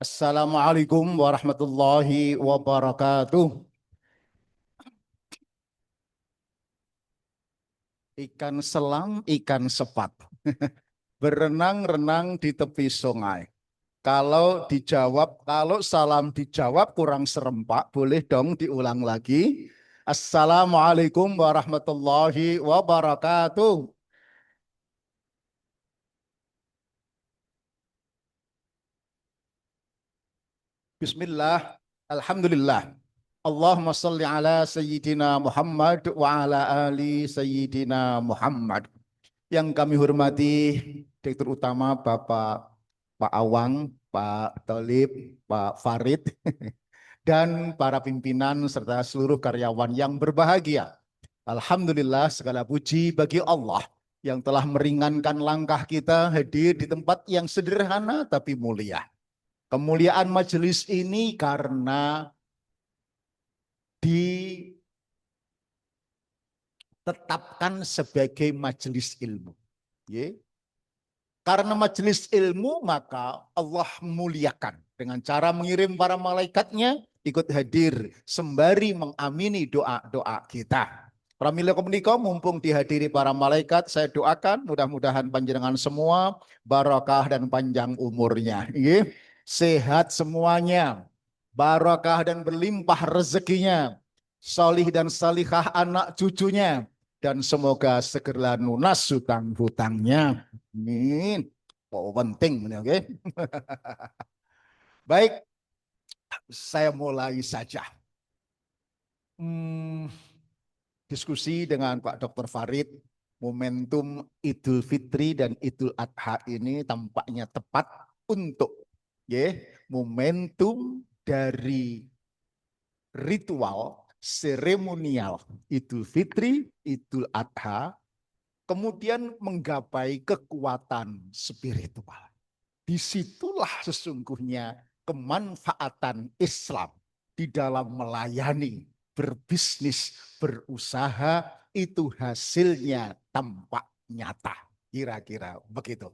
Assalamualaikum warahmatullahi wabarakatuh. Ikan selam, ikan sepat. Berenang-renang di tepi sungai. Kalau salam dijawab kurang serempak, boleh dong diulang lagi. Assalamualaikum warahmatullahi wabarakatuh. Bismillah, Alhamdulillah. Allahumma salli ala Sayyidina Muhammad wa ala ali Sayyidina Muhammad. Yang kami hormati Direktur Utama Bapak Pak Awang, Pak Tolib, Pak Farid, dan para pimpinan serta seluruh karyawan yang berbahagia. Alhamdulillah segala puji bagi Allah yang telah meringankan langkah kita hadir di tempat yang sederhana tapi mulia. Kemuliaan majelis ini karena ditetapkan sebagai majelis ilmu. Karena majelis ilmu maka Allah muliakan dengan cara mengirim para malaikatnya ikut hadir sembari mengamini doa-doa kita. Pramila komuniko mumpung dihadiri para malaikat, saya doakan mudah-mudahan panjenengan semua barakah dan panjang umurnya. Sehat semuanya, barakah dan berlimpah rezekinya, solih dan salihah anak cucunya, dan semoga segera lunas hutang-hutangnya. Amin. Oh, penting, oke? Baik, saya mulai saja. Hmm, Diskusi dengan Pak Dr. Farid, momentum Idul Fitri dan Idul Adha ini tampaknya tepat untuk momentum dari ritual seremonial Idul Fitri, Idul Adha, kemudian menggapai kekuatan spiritual. Disitulah sesungguhnya kemanfaatan Islam di dalam melayani, berbisnis, berusaha, itu hasilnya tampak nyata. Kira-kira begitu.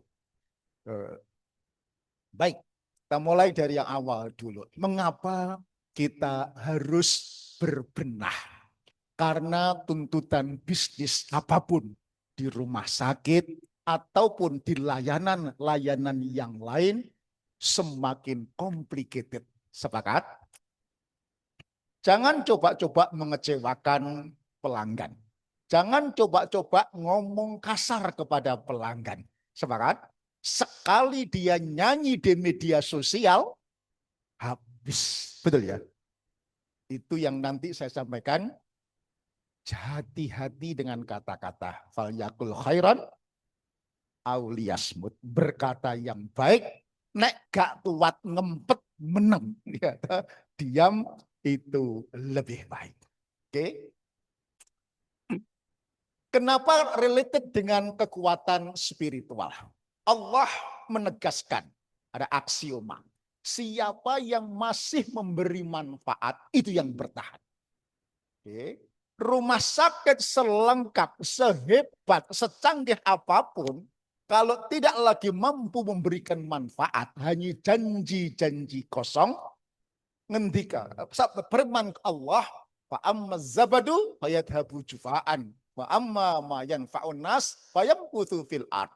Baik, kita mulai dari yang awal dulu. Mengapa kita harus berbenah? Karena tuntutan bisnis apapun di rumah sakit ataupun di layanan-layanan yang lain semakin complicated. Sepakat? Jangan coba-coba mengecewakan pelanggan. Jangan coba-coba ngomong kasar kepada pelanggan. Sepakat? Sekali dia nyanyi di media sosial, habis. Betul ya? Itu yang nanti saya sampaikan. Hati-hati dengan kata-kata. Falyakul khairan auliyasmut. Berkata yang baik, nek gak kuat ngempet menang. Diam itu lebih baik. Oke? Kenapa related dengan kekuatan spiritual? Allah menegaskan, ada aksioma. Siapa yang masih memberi manfaat, itu yang bertahan. Oke? Rumah sakit selengkap, sehebat, secanggih apapun, kalau tidak lagi mampu memberikan manfaat, hanya janji-janji kosong, ngendika firman Allah, fa amma zabadu fayadhabu jufaan, wa amma ma yanfa'un nas fayamkuthu fil ard.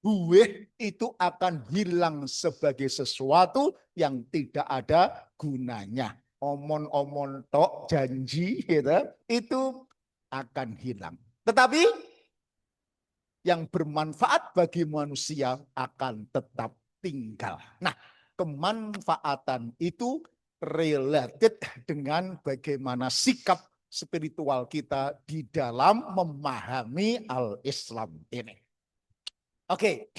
Buih itu akan hilang sebagai sesuatu yang tidak ada gunanya. Omon-omon tok janji gitu, itu akan hilang. Tetapi yang bermanfaat bagi manusia akan tetap tinggal. Nah, kemanfaatan itu related dengan bagaimana sikap spiritual kita di dalam memahami al-Islam ini. Oke,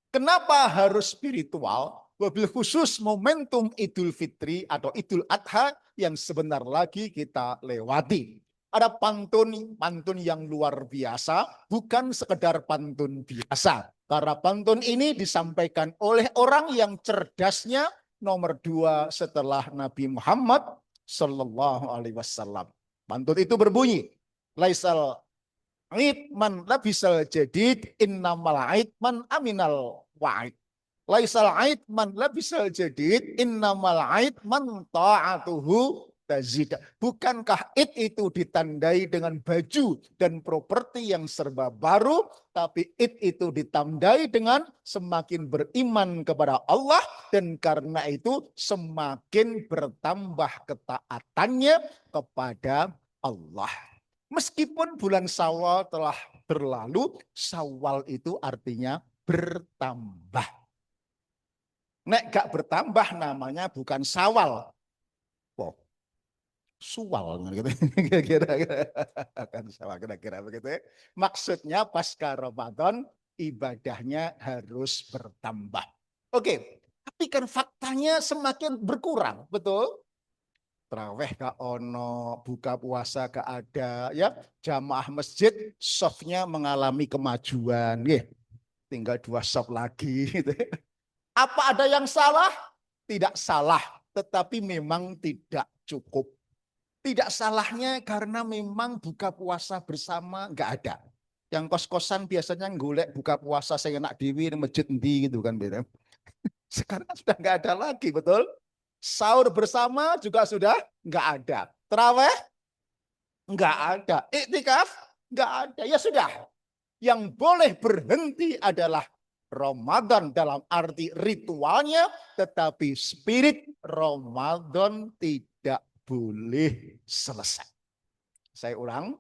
kenapa harus spiritual? Wabil khusus momentum Idul Fitri atau Idul Adha yang sebentar lagi kita lewati. Ada pantun yang luar biasa, bukan sekedar pantun biasa. Karena pantun ini disampaikan oleh orang yang cerdasnya nomor 2 setelah Nabi Muhammad Sallallahu Alaihi Wasallam. Pantun itu berbunyi, Laisal Aid man labisal jadid innamal aid man aminal wa'id. Laisal aid man labisal jadid, innamal aid man ta'atuhu tazid. Bukankah id itu ditandai dengan baju dan properti yang serba baru, tapi id itu ditandai dengan semakin beriman kepada Allah, dan karena itu semakin bertambah ketaatannya kepada Allah. Meskipun bulan Syawal telah berlalu, Syawal itu artinya bertambah. Nek gak bertambah namanya bukan Syawal. Oh, suwal gitu. Kira-kira kan sama kira-kira begitu ya. Maksudnya pasca Ramadan ibadahnya harus bertambah. Oke, tapi kan faktanya semakin berkurang, betul? Traweh gak ono, buka puasa gak ada, ya. Jamaah masjid softnya mengalami kemajuan, ya. Tinggal 2 soft lagi gitu. Apa ada yang salah? Tidak salah, tetapi memang tidak cukup. Tidak salahnya karena memang buka puasa bersama nggak ada. Yang kos-kosan biasanya golek buka puasa saya enak dewi di masjid endi gitu kan, beda. Sekarang sudah nggak ada lagi, betul? Sahur bersama juga sudah nggak ada. Terawih nggak ada. Iktikaf nggak ada. Ya sudah. Yang boleh berhenti adalah Ramadan dalam arti ritualnya, tetapi spirit Ramadan tidak boleh selesai. Saya ulang,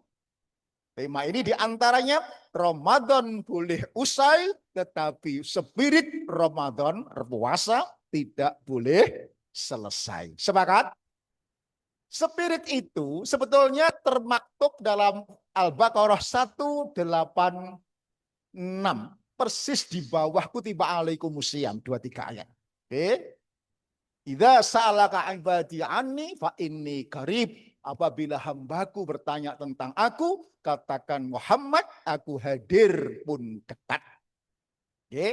tema ini diantaranya Ramadan boleh usai, tetapi spirit Ramadan puasa tidak boleh selesai. Sepakat? Spirit itu sebetulnya termaktub dalam Al-Baqarah 186. Persis di bawah kutiba alaikumusiyam 23 ayat. Oke. Idza sa'alaka ibadi anni fa inni qarib. Apabila hambaku bertanya tentang aku, katakan Muhammad, aku hadir pun dekat. Oke.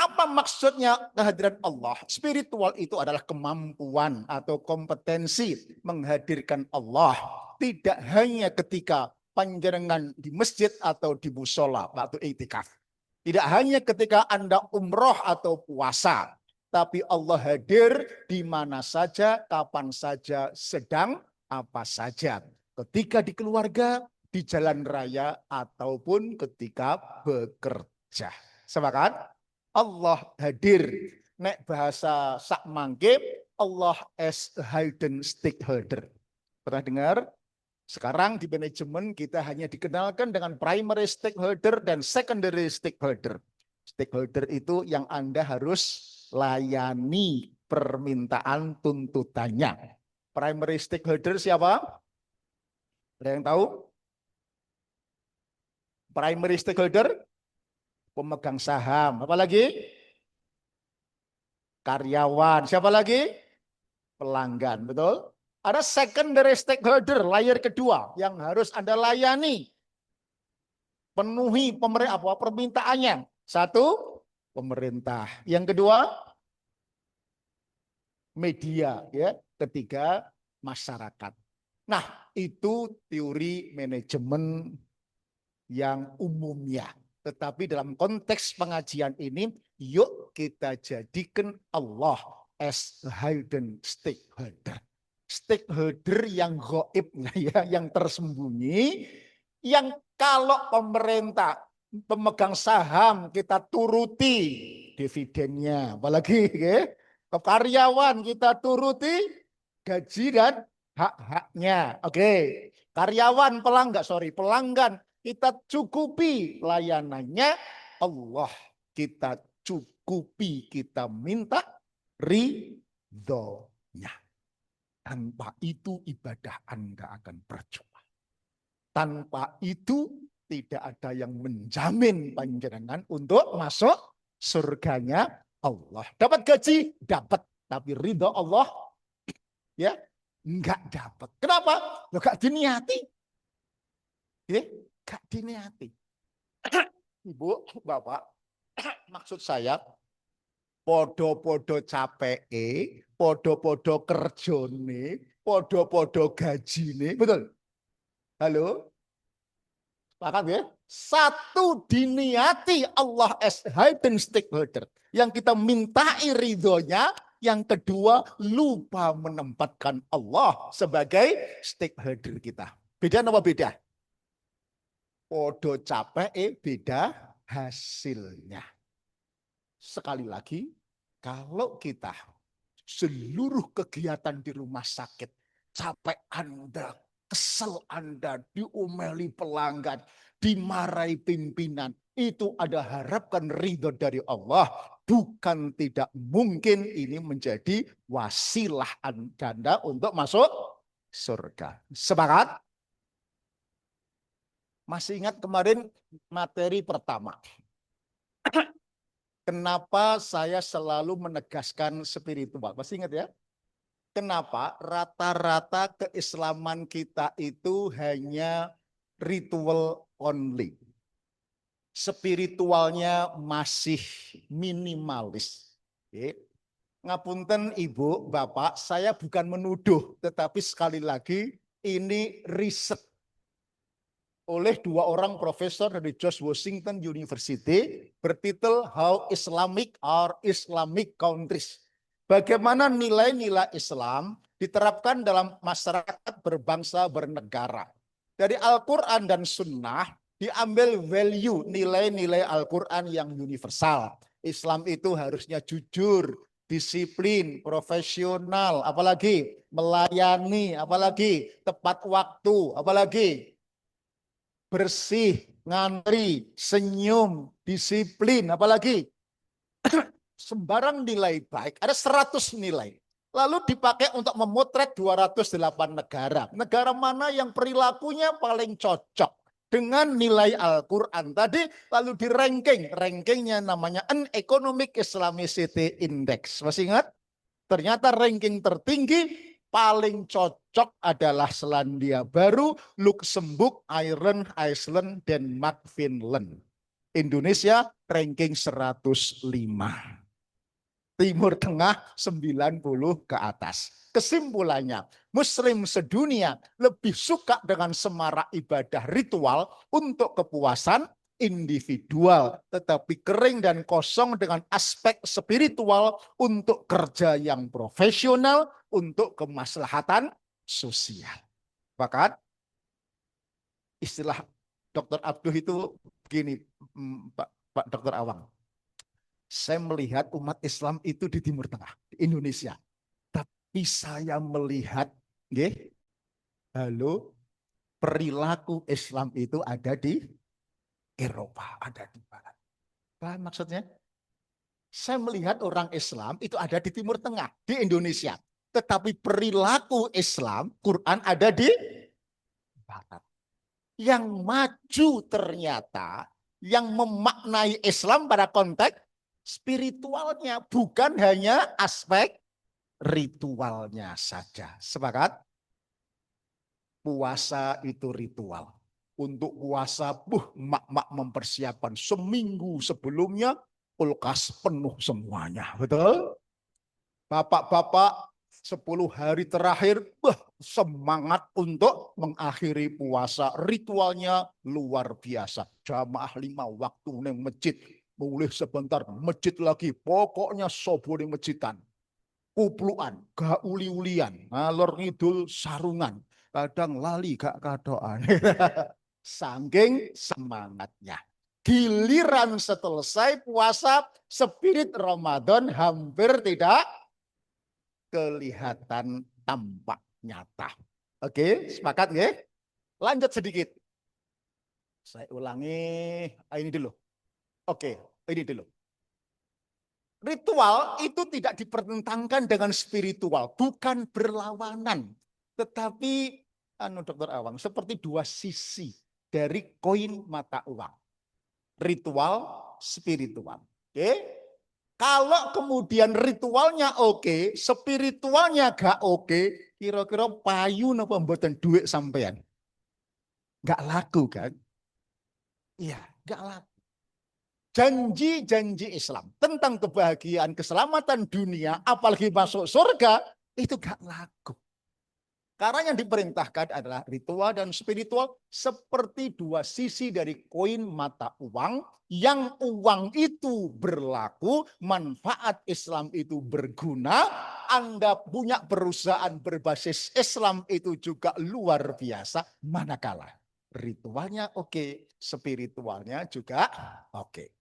Apa maksudnya kehadiran Allah? Spiritual itu adalah kemampuan atau kompetensi menghadirkan Allah. Tidak hanya ketika panjenengan di masjid atau di musola waktu iktikaf. Tidak hanya ketika Anda umroh atau puasa. Tapi Allah hadir di mana saja, kapan saja, sedang apa saja. Ketika di keluarga, di jalan raya, ataupun ketika bekerja. Sepakat? Allah hadir. Nek bahasa sak mangke, Allah as a hidden stakeholder. Pernah dengar? Sekarang di manajemen kita hanya dikenalkan dengan primary stakeholder dan secondary stakeholder. Stakeholder itu yang Anda harus layani permintaan tuntutannya. Primary stakeholder siapa? Ada yang tahu? Primary stakeholder? Pemegang saham. Apa lagi? Karyawan. Siapa lagi? Pelanggan. Betul? Ada secondary stakeholder, layer kedua yang harus Anda layani. Penuhi permintaannya. Satu, pemerintah. Yang kedua, media. Ya. Ketiga, masyarakat. Nah, itu teori manajemen yang umumnya. Tetapi dalam konteks pengajian ini, yuk kita jadikan Allah as hidden stakeholder. Stakeholder yang gaib, ya, yang tersembunyi, yang kalau pemerintah pemegang saham kita turuti dividennya, apalagi ya, ke karyawan kita turuti gaji dan hak-haknya. Oke, karyawan pelanggan kita cukupi layanannya, Allah kita cukupi, kita minta ridhonya. Tanpa itu ibadah Anda akan percuma. Tanpa itu tidak ada yang menjamin panjenengan untuk masuk surganya Allah. Dapat gaji? Dapat. Tapi ridho Allah ya enggak dapat. Kenapa? Lo gak diniati. Ya, gak diniati. Ibu, Bapak, maksud saya podo-podo capeke, podo-podo kerjone, podo-podo gajine. Betul? Halo? Sepakat ya? Satu, diniati Allah as hidden stakeholder. Yang kita mintai ridhonya. Yang kedua, lupa menempatkan Allah sebagai stakeholder kita. Beda apa beda? Podo capek, beda hasilnya. Sekali lagi, kalau kita seluruh kegiatan di rumah sakit, capek Anda, kesel Anda, diomeli pelanggan, dimarahi pimpinan, itu ada harapkan ridho dari Allah. Bukan tidak mungkin ini menjadi wasilah Anda untuk masuk surga. Sepakat? Masih ingat kemarin materi pertama. Kenapa saya selalu menegaskan spiritual? Masih ingat ya? Kenapa rata-rata keislaman kita itu hanya ritual only. Spiritualnya masih minimalis. Oke. Ngapunten Ibu, Bapak, saya bukan menuduh, tetapi sekali lagi ini riset oleh dua orang profesor dari George Washington University bertitel How Islamic Are Islamic Countries. Bagaimana nilai-nilai Islam diterapkan dalam masyarakat berbangsa bernegara. Dari Al-Quran dan Sunnah diambil value nilai-nilai Al-Quran yang universal. Islam itu harusnya jujur, disiplin, profesional, apalagi melayani, apalagi tepat waktu, apalagi bersih, ngantri, senyum, disiplin, apalagi sembarang nilai baik, ada 100 nilai. Lalu dipakai untuk memotret 208 negara. Negara mana yang perilakunya paling cocok dengan nilai Al-Quran tadi, lalu di ranking. Rankingnya namanya An Economic Islamicity Index. Masih ingat? Ternyata ranking tertinggi paling cocok adalah Selandia Baru, Luxembourg, Ireland, Iceland, Denmark, Finland. Indonesia ranking 105. Timur Tengah 90 ke atas. Kesimpulannya, Muslim sedunia lebih suka dengan semarak ibadah ritual untuk kepuasan individual, tetapi kering dan kosong dengan aspek spiritual untuk kerja yang profesional, untuk kemaslahatan sosial. Bahkan istilah Dr. Abduh itu begini, Pak Dr. Awang. Saya melihat umat Islam itu di Timur Tengah, di Indonesia. Tapi saya melihat, perilaku Islam itu ada di Eropa, ada di Barat. Paham maksudnya? Saya melihat orang Islam itu ada di Timur Tengah, di Indonesia. Tetapi perilaku Islam, Quran ada di Barat. Yang maju ternyata, yang memaknai Islam pada konteks spiritualnya, bukan hanya aspek ritualnya saja. Sepakat? Puasa itu ritual. Untuk puasa, mak-mak mempersiapkan seminggu sebelumnya, kulkas penuh semuanya. Betul? Bapak-bapak 10 hari terakhir, semangat untuk mengakhiri puasa. Ritualnya luar biasa. Jamaah 5 waktu neng masjid. Boleh sebentar, masjid lagi. Pokoknya sobo di masjidan. Kupluan, gak uli-ulian. Ngalor ngidul sarungan. Kadang lali gak kadoan. Saking semangatnya. Giliran selesai puasa, spirit Ramadan hampir tidak kelihatan tampak nyata. Oke, sepakat ya? Lanjut sedikit. Saya ulangi ini dulu. Oke, ini dulu. Ritual itu tidak dipertentangkan dengan spiritual, bukan berlawanan. Tetapi, Dr. Awang, seperti dua sisi dari koin mata uang. Ritual, spiritual. Oke? Kalau kemudian ritualnya oke, spiritualnya gak oke, kira-kira payu napa mboten duit sampean? Gak laku kan? Iya, gak laku. Janji-janji Islam tentang kebahagiaan, keselamatan dunia, apalagi masuk surga, itu gak laku. Karena yang diperintahkan adalah ritual dan spiritual seperti dua sisi dari koin mata uang. Yang uang itu berlaku, manfaat Islam itu berguna. Anda punya perusahaan berbasis Islam itu juga luar biasa. Manakala ritualnya oke, spiritualnya juga oke.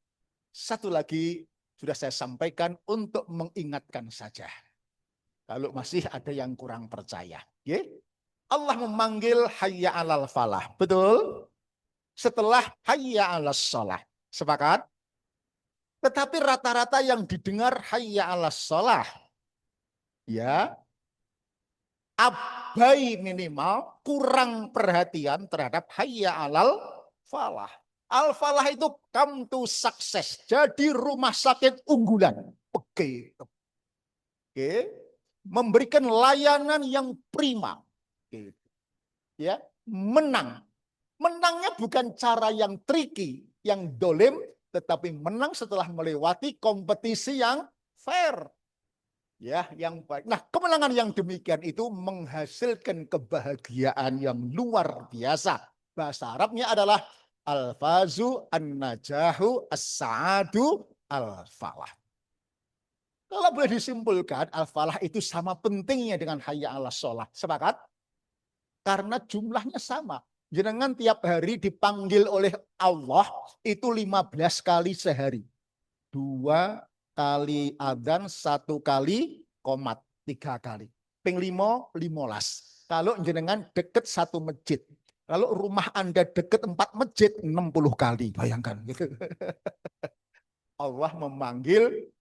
Satu lagi sudah saya sampaikan untuk mengingatkan saja. Kalau masih ada yang kurang percaya. Ya? Allah memanggil hayya alal falah. Betul? Setelah hayya alas sholah. Sepakat? Tetapi rata-rata yang didengar hayya alas sholah. Ya, abai minimal kurang perhatian terhadap hayya alal falah. Al falah itu come to success. Jadi rumah sakit unggulan. Oke. Oke. Memberikan layanan yang prima. Oke. Ya, menang. Menangnya bukan cara yang tricky, yang dolim, tetapi menang setelah melewati kompetisi yang fair. Ya, yang baik. Nah, kemenangan yang demikian itu menghasilkan kebahagiaan yang luar biasa. Bahasa Arabnya adalah al-fazu an-najahu as-sa'adu al-falah. Kalau boleh disimpulkan, al-falah itu sama pentingnya dengan hayya 'alas shalah. Sepakat? Karena jumlahnya sama. Jenengan tiap hari dipanggil oleh Allah itu 15 kali sehari. 2 kali adzan, 1 kali qomat, 3 kali. Ping 5, 15. Kalau jenengan deket satu masjid. Kalau rumah Anda deket 4 masjid, 60 kali. Bayangkan. Allah memanggil,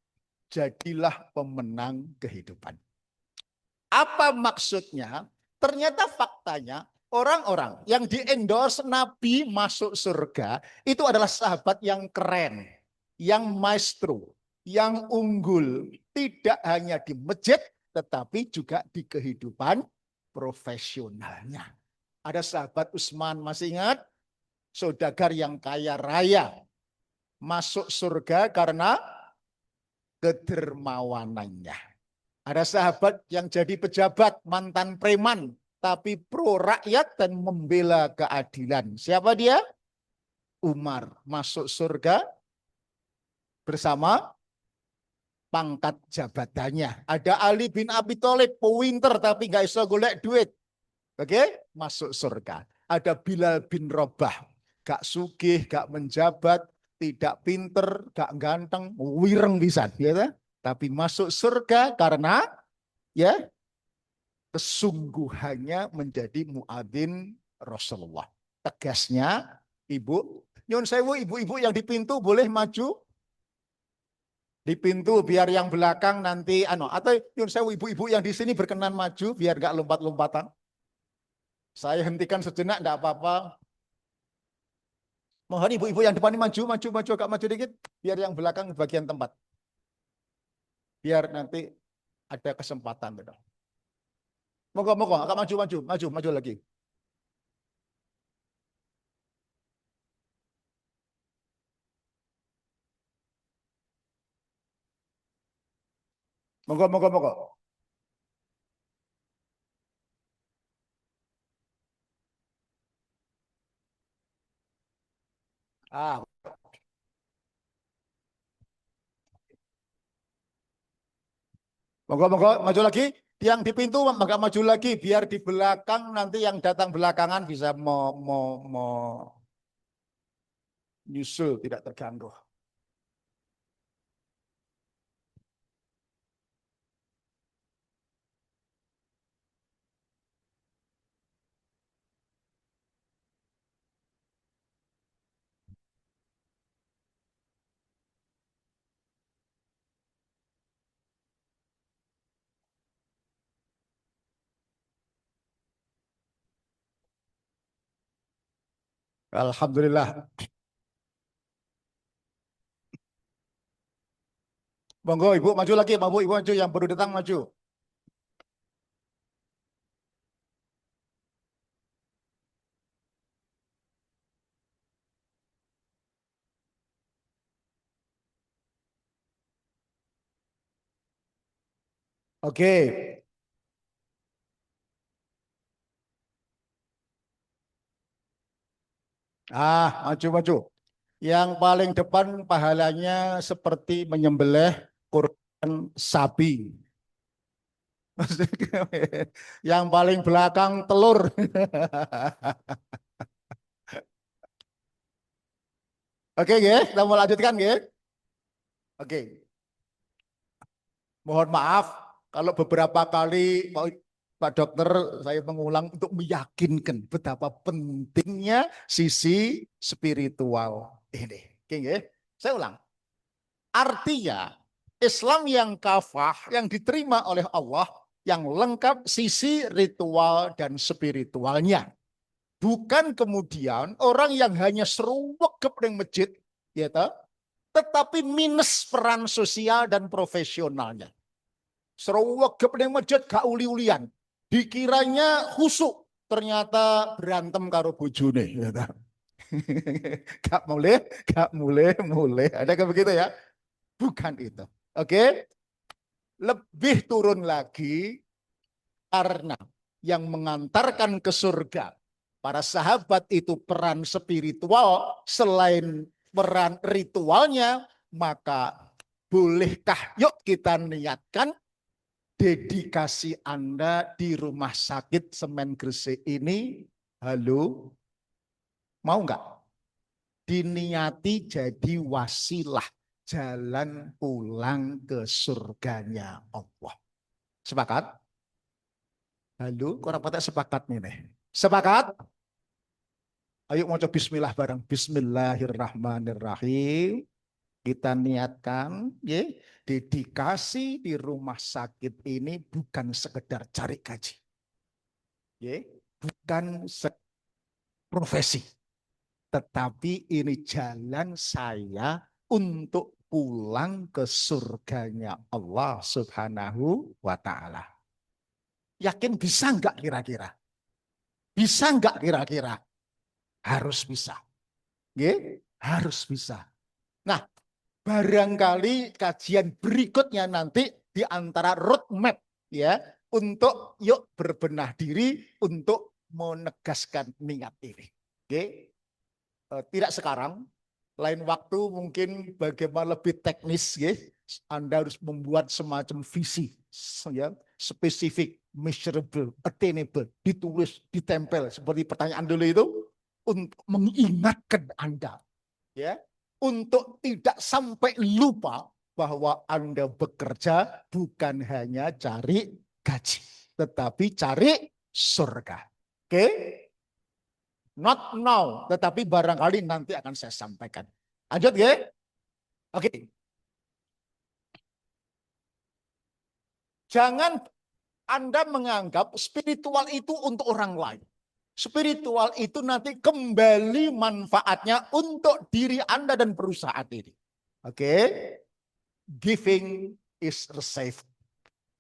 jadilah pemenang kehidupan. Apa maksudnya? Ternyata faktanya orang-orang yang di-endorse Nabi masuk surga itu adalah sahabat yang keren, yang maestro, yang unggul. Tidak hanya di masjid, tetapi juga di kehidupan profesionalnya. Ada sahabat Utsman, masih ingat? Saudagar yang kaya raya. Masuk surga karena kedermawanannya. Ada sahabat yang jadi pejabat, mantan preman, tapi pro rakyat dan membela keadilan. Siapa dia? Umar. Masuk surga bersama pangkat jabatannya. Ada Ali bin Abi Thalib, pinter tapi gak bisa golek duit. Oke, masuk surga. Ada Bilal bin Rabah, gak sugih, gak menjabat, tidak pinter, gak ganteng, wireng bisa, ya, tapi masuk surga karena ya kesungguhannya menjadi muadzin Rasulullah. Tegasnya, ibu, nyun sewu, ibu-ibu yang di pintu boleh maju di pintu biar yang belakang nanti atau nyun sewu, ibu-ibu yang di sini berkenan maju biar gak lompat-lompatan. Saya hentikan sejenak, enggak apa-apa. Mohon ibu-ibu yang depan ini maju, agak maju dikit biar yang belakang bagian tempat. Biar nanti ada kesempatan, betul. Moga-moga agak maju lagi. Moga-moga. Ah, moga-moga maju lagi. Yang di pintu agak maju lagi biar di belakang nanti yang datang belakangan bisa mau nyusul tidak terganggu. Alhamdulillah. Monggo ibu maju lagi, ibu maju yang baru datang maju. Oke. Maju-maju. Yang paling depan pahalanya seperti menyembelih kurban sapi. Yang paling belakang telur. Oke, ya, kita mau lanjutkan, ya. Oke. Mohon maaf kalau beberapa kali Pak Dokter saya mengulang untuk meyakinkan betapa pentingnya sisi spiritual ini. Oke, ya. Saya ulang. Artinya Islam yang kafah yang diterima oleh Allah yang lengkap sisi ritual dan spiritualnya. Bukan kemudian orang yang hanya seruak ke masjid, ya toh, tetapi minus peran sosial dan profesionalnya. Seruak ke masjid gak uli-ulian. Dikiranya khusuk, ternyata berantem karo bojone, ya toh. Gak mulai. Ada kayak begitu ya? Bukan itu. Oke? Lebih turun lagi karena yang mengantarkan ke surga para sahabat itu peran spiritual selain peran ritualnya, maka bolehkah yuk kita niatkan dedikasi Anda di rumah sakit Semen Gresik ini, halo, mau nggak? Diniati jadi wasilah jalan pulang ke surganya Allah. Sepakat? Halo, kurang pada sepakat nih. Sepakat? Ayo mau coba bismillah bareng. Bismillahirrahmanirrahim. Kita niatkan, ya, dedikasi di rumah sakit ini bukan sekedar cari gaji. Ya, bukan profesi. Tetapi ini jalan saya untuk pulang ke surganya Allah Subhanahu wa Ta'ala. Yakin bisa enggak kira-kira? Bisa enggak kira-kira? Harus bisa. Ya, harus bisa. Nah, barangkali kajian berikutnya nanti di antara roadmap, ya, untuk yuk berbenah diri untuk menegaskan niat ini. Oke. Tidak sekarang, lain waktu mungkin bagaimana lebih teknis, ya. Anda harus membuat semacam visi, ya, spesifik, measurable, attainable, ditulis, ditempel seperti pertanyaan dulu itu untuk mengingatkan Anda, ya, untuk tidak sampai lupa bahwa Anda bekerja bukan hanya cari gaji, tetapi cari surga. Oke? Not now, tetapi barangkali nanti akan saya sampaikan. Lanjut, ya? Oke. Jangan Anda menganggap spiritual itu untuk orang lain. Spiritual itu nanti kembali manfaatnya untuk diri Anda dan perusahaan ini. Oke? Giving is received.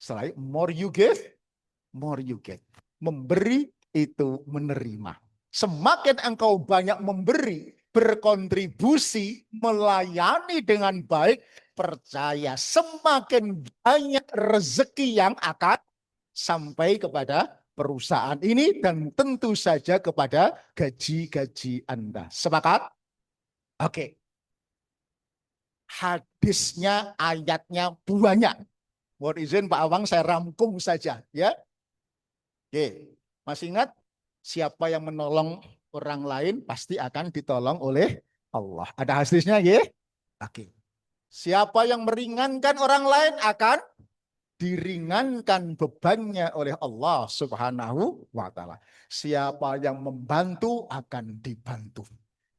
Selain more you give, more you get. Memberi itu menerima. Semakin engkau banyak memberi, berkontribusi, melayani dengan baik, percaya semakin banyak rezeki yang akan sampai kepada perusahaan ini dan tentu saja kepada gaji-gaji Anda. Sepakat? Oke. Hadisnya, ayatnya banyak. Mohon izin Pak Awang saya rangkum saja, ya. Oke, masih ingat siapa yang menolong orang lain pasti akan ditolong oleh Allah. Ada hadisnya, ya? Oke. Siapa yang meringankan orang lain akan diringankan bebannya oleh Allah Subhanahu wa Ta'ala. Siapa yang membantu akan dibantu.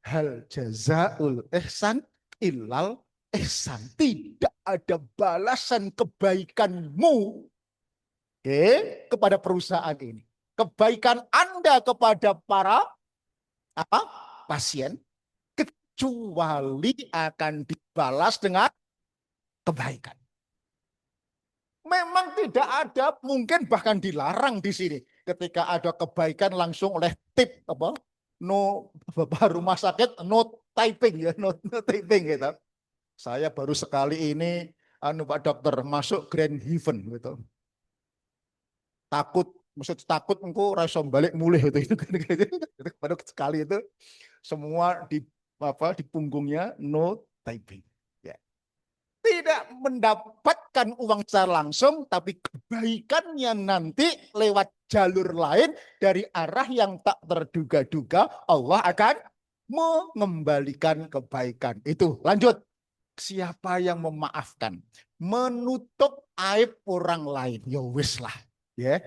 Hal jazaul ihsan illal ihsan. Tidak ada balasan kebaikanmu, kepada perusahaan ini. Kebaikan Anda kepada para pasien kecuali akan dibalas dengan kebaikan. Memang tidak ada, mungkin bahkan dilarang di sini. Ketika ada kebaikan langsung oleh tip no bapak rumah sakit no typing, ya, no typing gitu. Saya baru sekali ini Pak Dokter masuk Grand Heaven gitu. Takut, maksud takut engkau rasa balik mulih gitu. Baru sekali itu semua di punggungnya no typing. Ya. Tidak mendapatkan uang secara langsung, tapi kebaikannya nanti lewat jalur lain dari arah yang tak terduga-duga, Allah akan mengembalikan kebaikan. Itu lanjut. Siapa yang memaafkan, menutup aib orang lain, ya wis lah, ya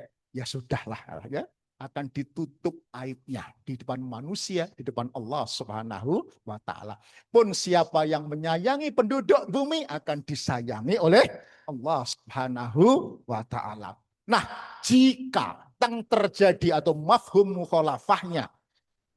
sudahlah, ya akan ditutup aibnya di depan manusia, di depan Allah Subhanahu wa Ta'ala. Pun siapa yang menyayangi penduduk bumi akan disayangi oleh Allah Subhanahu wa Ta'ala. Nah, jika yang terjadi atau mafhum mukhalafahnya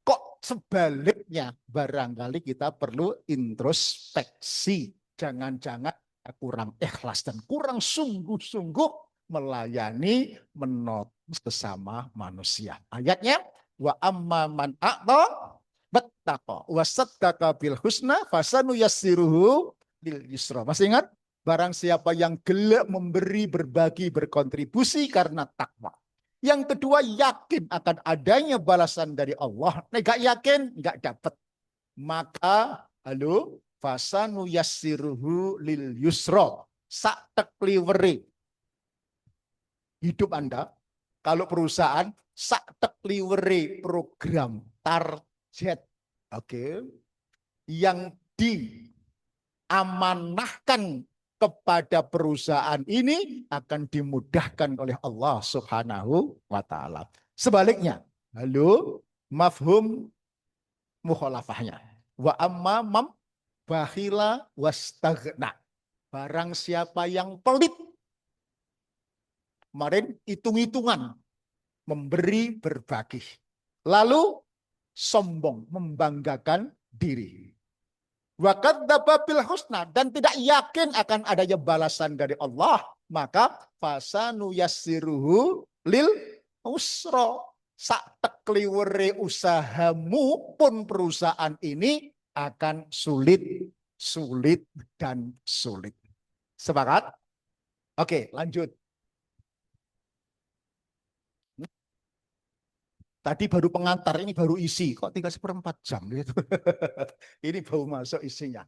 kok sebaliknya, barangkali kita perlu introspeksi. Jangan-jangan kurang ikhlas dan kurang sungguh-sungguh melayani, menolong sesama manusia. Ayatnya, wa amma man a'ta wattaqa wa saddaqa bil husna fasanuyassiruhu lil yusra. Masih ingat? Barang siapa yang gelap memberi, berbagi, berkontribusi karena takwa. Yang kedua, yakin akan adanya balasan dari Allah. Nek gak yakin, gak dapat. Maka, fasanu yassiruhu lil yusra. Sak tekliweri. Hidup Anda, kalau perusahaan, sak tekliweri program, target. Oke. Yang diamanahkan kepada perusahaan ini akan dimudahkan oleh Allah Subhanahu wa Ta'ala. Sebaliknya, mafhum mukhalafahnya. Wa amma mam bakhila wastaghna. Barang siapa yang pelit, kemarin hitung-hitungan, memberi berbagi. Lalu sombong, membanggakan diri. Wakadzdzaba bil husna, dan tidak yakin akan adanya balasan dari Allah, maka fasanuyassiruhu lil usra. Sak tekliwere usahamu pun perusahaan ini akan sulit, sulit dan sulit. Sepakat? Oke, lanjut. Tadi baru pengantar, ini baru isi. Kok 3/4 jam gitu. Ini baru masuk isinya.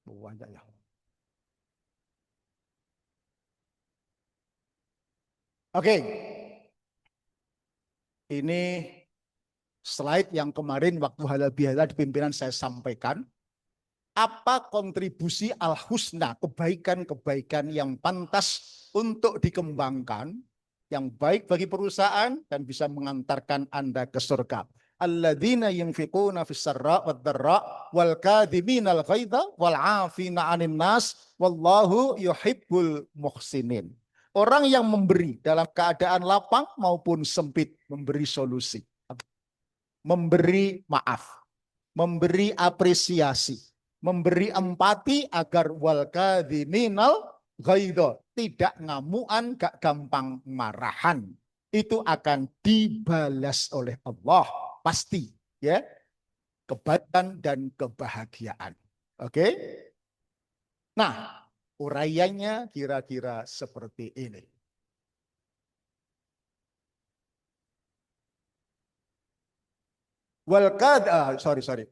Banyak ya. Oke. Ini slide yang kemarin waktu halal bihalal di pimpinan saya sampaikan. Apa kontribusi al-husna, kebaikan-kebaikan yang pantas untuk dikembangkan, yang baik bagi perusahaan dan bisa mengantarkan Anda ke surga. Alladzina yunfiquna fis sarra wad dharra wal kadhiminal ghaidha wal 'afina 'anil nas wallahu yuhibbul muhsinin. Orang yang memberi dalam keadaan lapang maupun sempit, memberi solusi, memberi maaf, memberi apresiasi, memberi empati agar wal kadhiminal ghaidha, tidak ngamuan, gak gampang marahan. Itu akan dibalas oleh Allah pasti, ya. Kebaikan dan kebahagiaan. Oke? Nah, uraiannya kira-kira seperti ini. Sorry.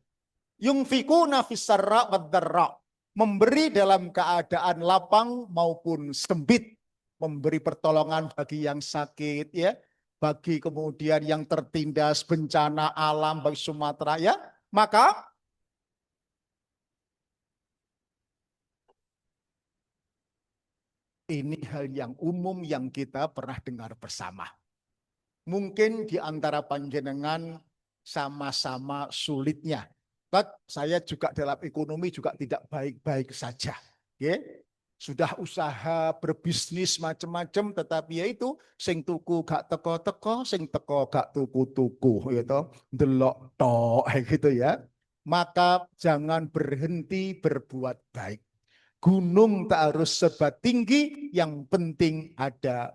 Yunfikuna fis-sarra wad-dharra, memberi dalam keadaan lapang maupun sempit, memberi pertolongan bagi yang sakit, ya, bagi kemudian yang tertindas bencana alam bagi Sumatera, ya, maka ini hal yang umum yang kita pernah dengar bersama. Mungkin di antara panjenengan sama-sama sulitnya. Saya juga dalam ekonomi juga tidak baik-baik saja. Ya. Sudah usaha berbisnis macam-macam, tetapi ya itu sing tuku gak teko-teko, sing teko gak tuku-tuku, gitu. Delok tok gitu ya. Maka jangan berhenti berbuat baik. Gunung tak harus serba tinggi, yang penting ada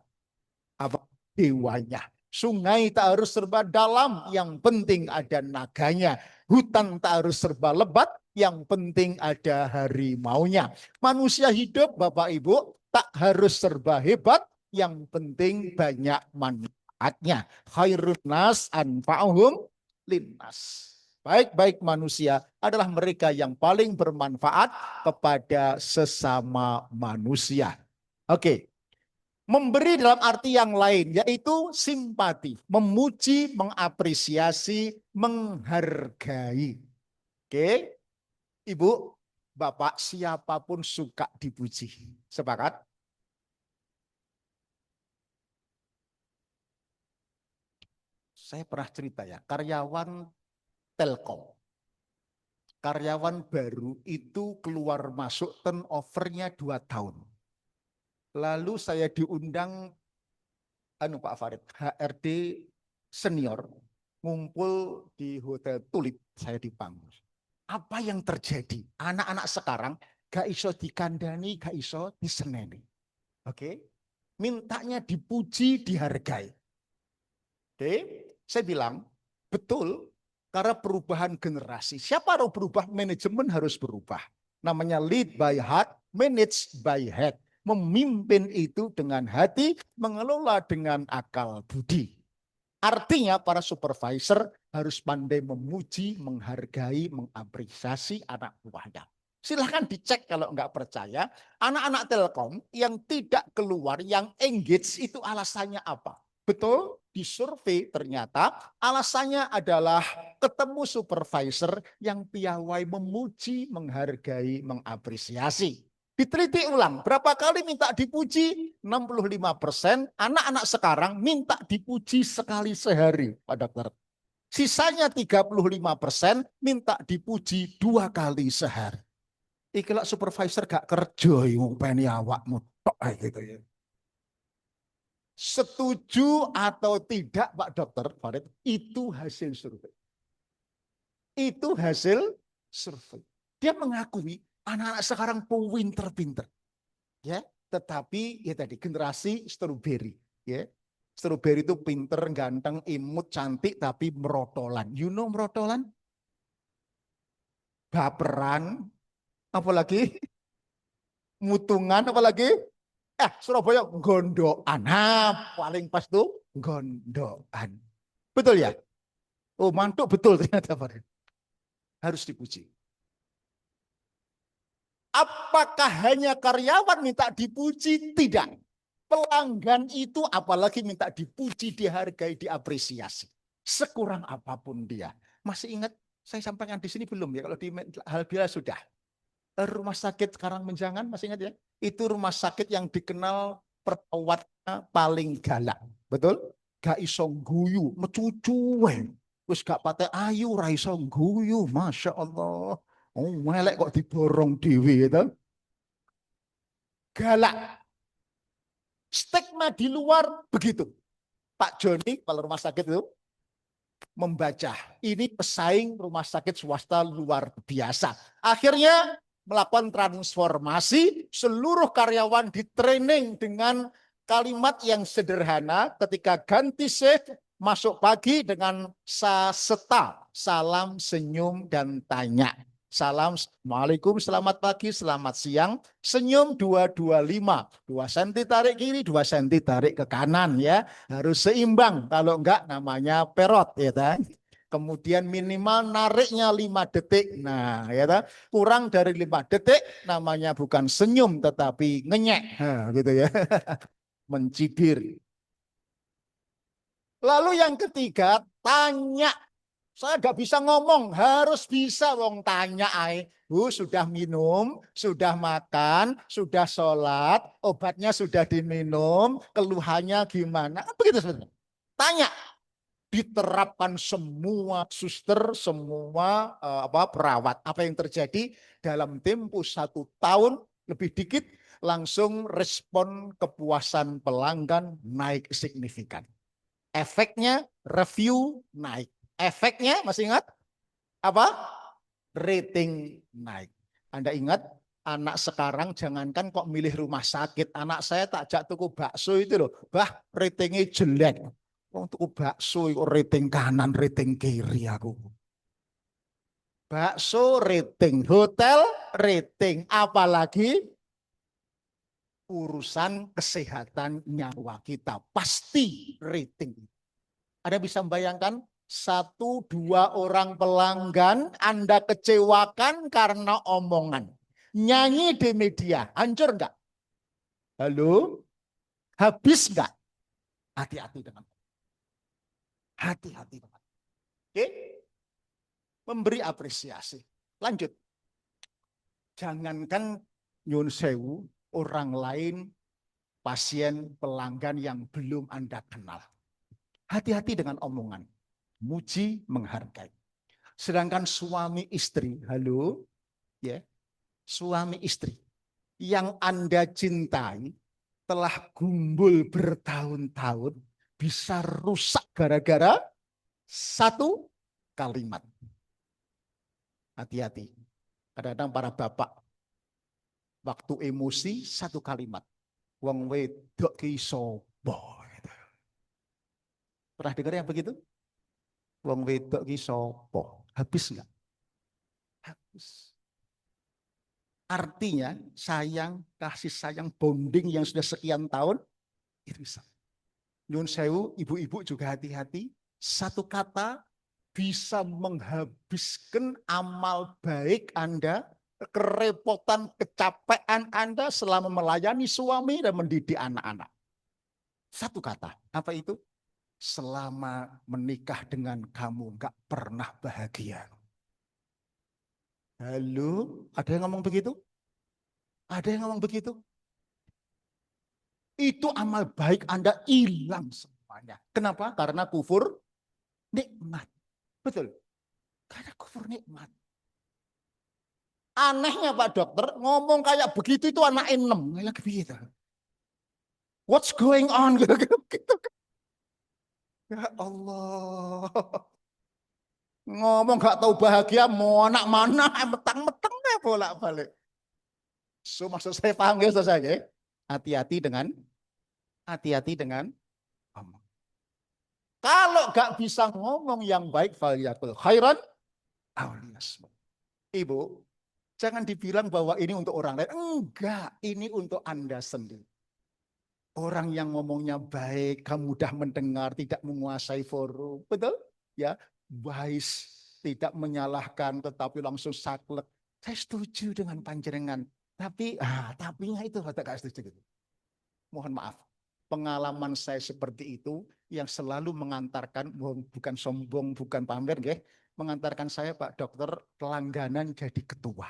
apa dewanya. Sungai tak harus serba dalam, yang penting ada naganya. Hutan tak harus serba lebat, yang penting ada harimaunya. Manusia hidup, Bapak Ibu, tak harus serba hebat, yang penting banyak manfaat. manfaatnya. Khairun nas anfa'uhum linnas. Baik-baik manusia adalah mereka yang paling bermanfaat kepada sesama manusia. Oke. Memberi dalam arti yang lain, yaitu simpati, memuji, mengapresiasi, menghargai. Oke, Ibu, Bapak, siapapun suka dipuji. Sepakat? Saya pernah cerita ya, karyawan Telkom. Karyawan baru itu keluar masuk turnovernya 2 tahun. Lalu saya diundang Pak Farid, HRD senior, ngumpul di Hotel Tulip, saya dipanggil. Apa yang terjadi? Anak-anak sekarang gak iso dikandani, gak iso diseneni. Oke? Mintanya dipuji, dihargai. Oke? Saya bilang, betul, karena perubahan generasi. Siapa harus berubah? Manajemen harus berubah. Namanya lead by heart, manage by head. Memimpin itu dengan hati, mengelola dengan akal budi. Artinya para supervisor harus pandai memuji, menghargai, mengapresiasi anak buahnya. Silahkan dicek kalau nggak percaya. Anak-anak Telkom yang tidak keluar, yang engage itu alasannya apa? Betul, di survei ternyata alasannya adalah ketemu supervisor yang piawai memuji, menghargai, mengapresiasi. Diteliti ulang, berapa kali minta dipuji? 65% anak-anak sekarang minta dipuji sekali sehari, Pak Dokter. Sisanya 35% minta dipuji 2 kali sehari. Ikhlas supervisor gak kerja yang pengen awakmu tok gitu ya. Setuju atau tidak Pak Dokter Farid, itu hasil survei. Itu hasil survei. Dia mengakui anak-anak sekarang pinter-pinter. Ya, tetapi ya tadi generasi strawberry, ya. Strawberry itu pinter, ganteng, imut, cantik, tapi merotolan. You know merotolan? Baperan, apalagi mutungan, apalagi Surabaya gondokan. Nah, paling pas tuh gondokan. Betul ya? Oh, mantuk betul ternyata Pak. Harus dipuji. Apakah hanya karyawan minta dipuji? Tidak. Pelanggan itu apalagi minta dipuji, dihargai, diapresiasi. Sekurang apapun dia. Masih ingat saya sampaikan di sini belum ya? Kalau di Halbila sudah. Rumah sakit sekarang Menjangan, masih ingat ya? Itu rumah sakit yang dikenal perawatnya paling galak. Betul? Gak iso guyu, mecucu. Terus gak pakai ayu, ra iso guyu. Masya Allah. Oh, melek kok diborong dewi itu. Galak. Stigma di luar begitu. Pak Joni, kepala rumah sakit itu, membaca. Ini pesaing rumah sakit swasta luar biasa. Akhirnya melakukan transformasi, seluruh karyawan di-training dengan kalimat yang sederhana ketika ganti shift, masuk pagi dengan saseta, salam, senyum, dan tanya. Salam, Assalamualaikum, selamat pagi, selamat siang. Senyum 225, 2 cm tarik kiri, 2 cm tarik ke kanan ya. Harus seimbang, kalau enggak namanya perot ya kan. Kemudian minimal nariknya 5 detik. Nah, ya kan? Kurang dari 5 detik namanya bukan senyum tetapi ngenyek. Nah, gitu ya. Mencibir. Lalu yang ketiga, tanya. Saya nggak bisa ngomong, harus bisa wong tanya ay. Bu, sudah minum, sudah makan, sudah sholat, obatnya sudah diminum, keluhannya gimana? Begitu sebenarnya. Tanya, diterapkan semua suster, semua perawat. Apa yang terjadi dalam tempo 1 tahun lebih dikit, langsung respon kepuasan pelanggan naik signifikan. Efeknya review naik. Efeknya masih ingat? Apa? Rating naik. Anda ingat anak sekarang jangankan kok milih rumah sakit. Anak saya tak ajak tuku bakso itu loh. Bah, ratingnya jelek. Untuk bakso rating kanan, rating kiri aku. Bakso rating, hotel rating, apalagi urusan kesehatan nyawa kita pasti rating. Ada bisa membayangkan? Satu, dua orang pelanggan Anda kecewakan karena omongan. Nyanyi di media, hancur enggak? Halo? Habis enggak? Hati-hati dengan. Hati-hati dengan. Oke? Memberi apresiasi. Lanjut. Jangankan nyun sewu, orang lain, pasien, pelanggan yang belum Anda kenal. Hati-hati dengan omongan. Muji, menghargai. Sedangkan suami istri, halo, ya, suami istri yang Anda cintai telah gumbul bertahun-tahun bisa rusak gara-gara satu kalimat. Hati-hati. Kadang-kadang para bapak waktu emosi satu kalimat. Wong wedok ki sapa. Pernah dengar yang begitu? Wong wedok ki sapa? Habis enggak? Habis. Artinya sayang, kasih sayang, bonding yang sudah sekian tahun itu bisa. Nyun sewu, ibu-ibu juga hati-hati. Satu kata bisa menghabiskan amal baik Anda, kerepotan, kecapean Anda selama melayani suami dan mendidik anak-anak. Satu kata, apa itu? Selama menikah dengan kamu gak pernah bahagia. Halo, ada yang ngomong begitu? Ada yang ngomong begitu? Itu amal baik Anda hilang semuanya. Kenapa? Karena kufur nikmat. Betul. Karena kufur nikmat. Anehnya Pak Dokter, ngomong kayak begitu itu anak 6. Lagi begitu. What's going on? Gitu. Ya Allah. Ngomong gak tahu bahagia, mau anak mana, metang-metang bolak-balik. So, maksud saya paham ya, saya. Hati-hati dengan ngomong. Kalau gak bisa ngomong yang baik, faliyakul khairan. Ibu, jangan dibilang bahwa ini untuk orang lain. Enggak, ini untuk Anda sendiri. Orang yang ngomongnya baik, kamu mudah mendengar, tidak menguasai forum. Betul? Ya, wise, tidak menyalahkan, tetapi langsung saklek. Saya setuju dengan panjenengan. Tapinya itu saya tidak setuju. Mohon maaf. Pengalaman saya seperti itu yang selalu mengantarkan, bukan sombong, bukan pamer, mengantarkan saya Pak Dokter langganan jadi ketua.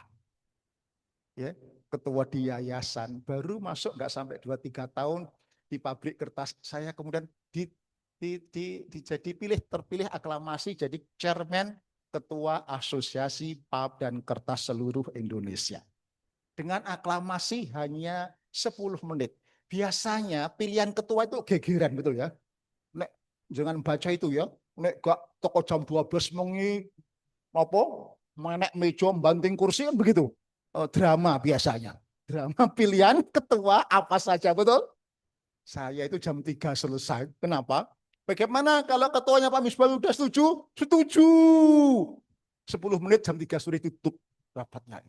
Ya, ketua di yayasan, baru masuk nggak sampai 2-3 tahun di pabrik kertas, saya kemudian terpilih aklamasi jadi chairman ketua asosiasi pulp dan kertas seluruh Indonesia. Dengan aklamasi hanya 10 menit. Biasanya pilihan ketua itu gegeran, betul ya. Nek jangan baca itu ya. Nek gak toko jam 12 mengi apa menek meja banting kursi kan begitu. Drama biasanya. Drama pilihan ketua apa saja, betul? Saya itu jam 3 selesai. Kenapa? Bagaimana kalau ketuanya Pak Misbah sudah setuju? Setuju. 10 menit jam 3 sore tutup rapatnya.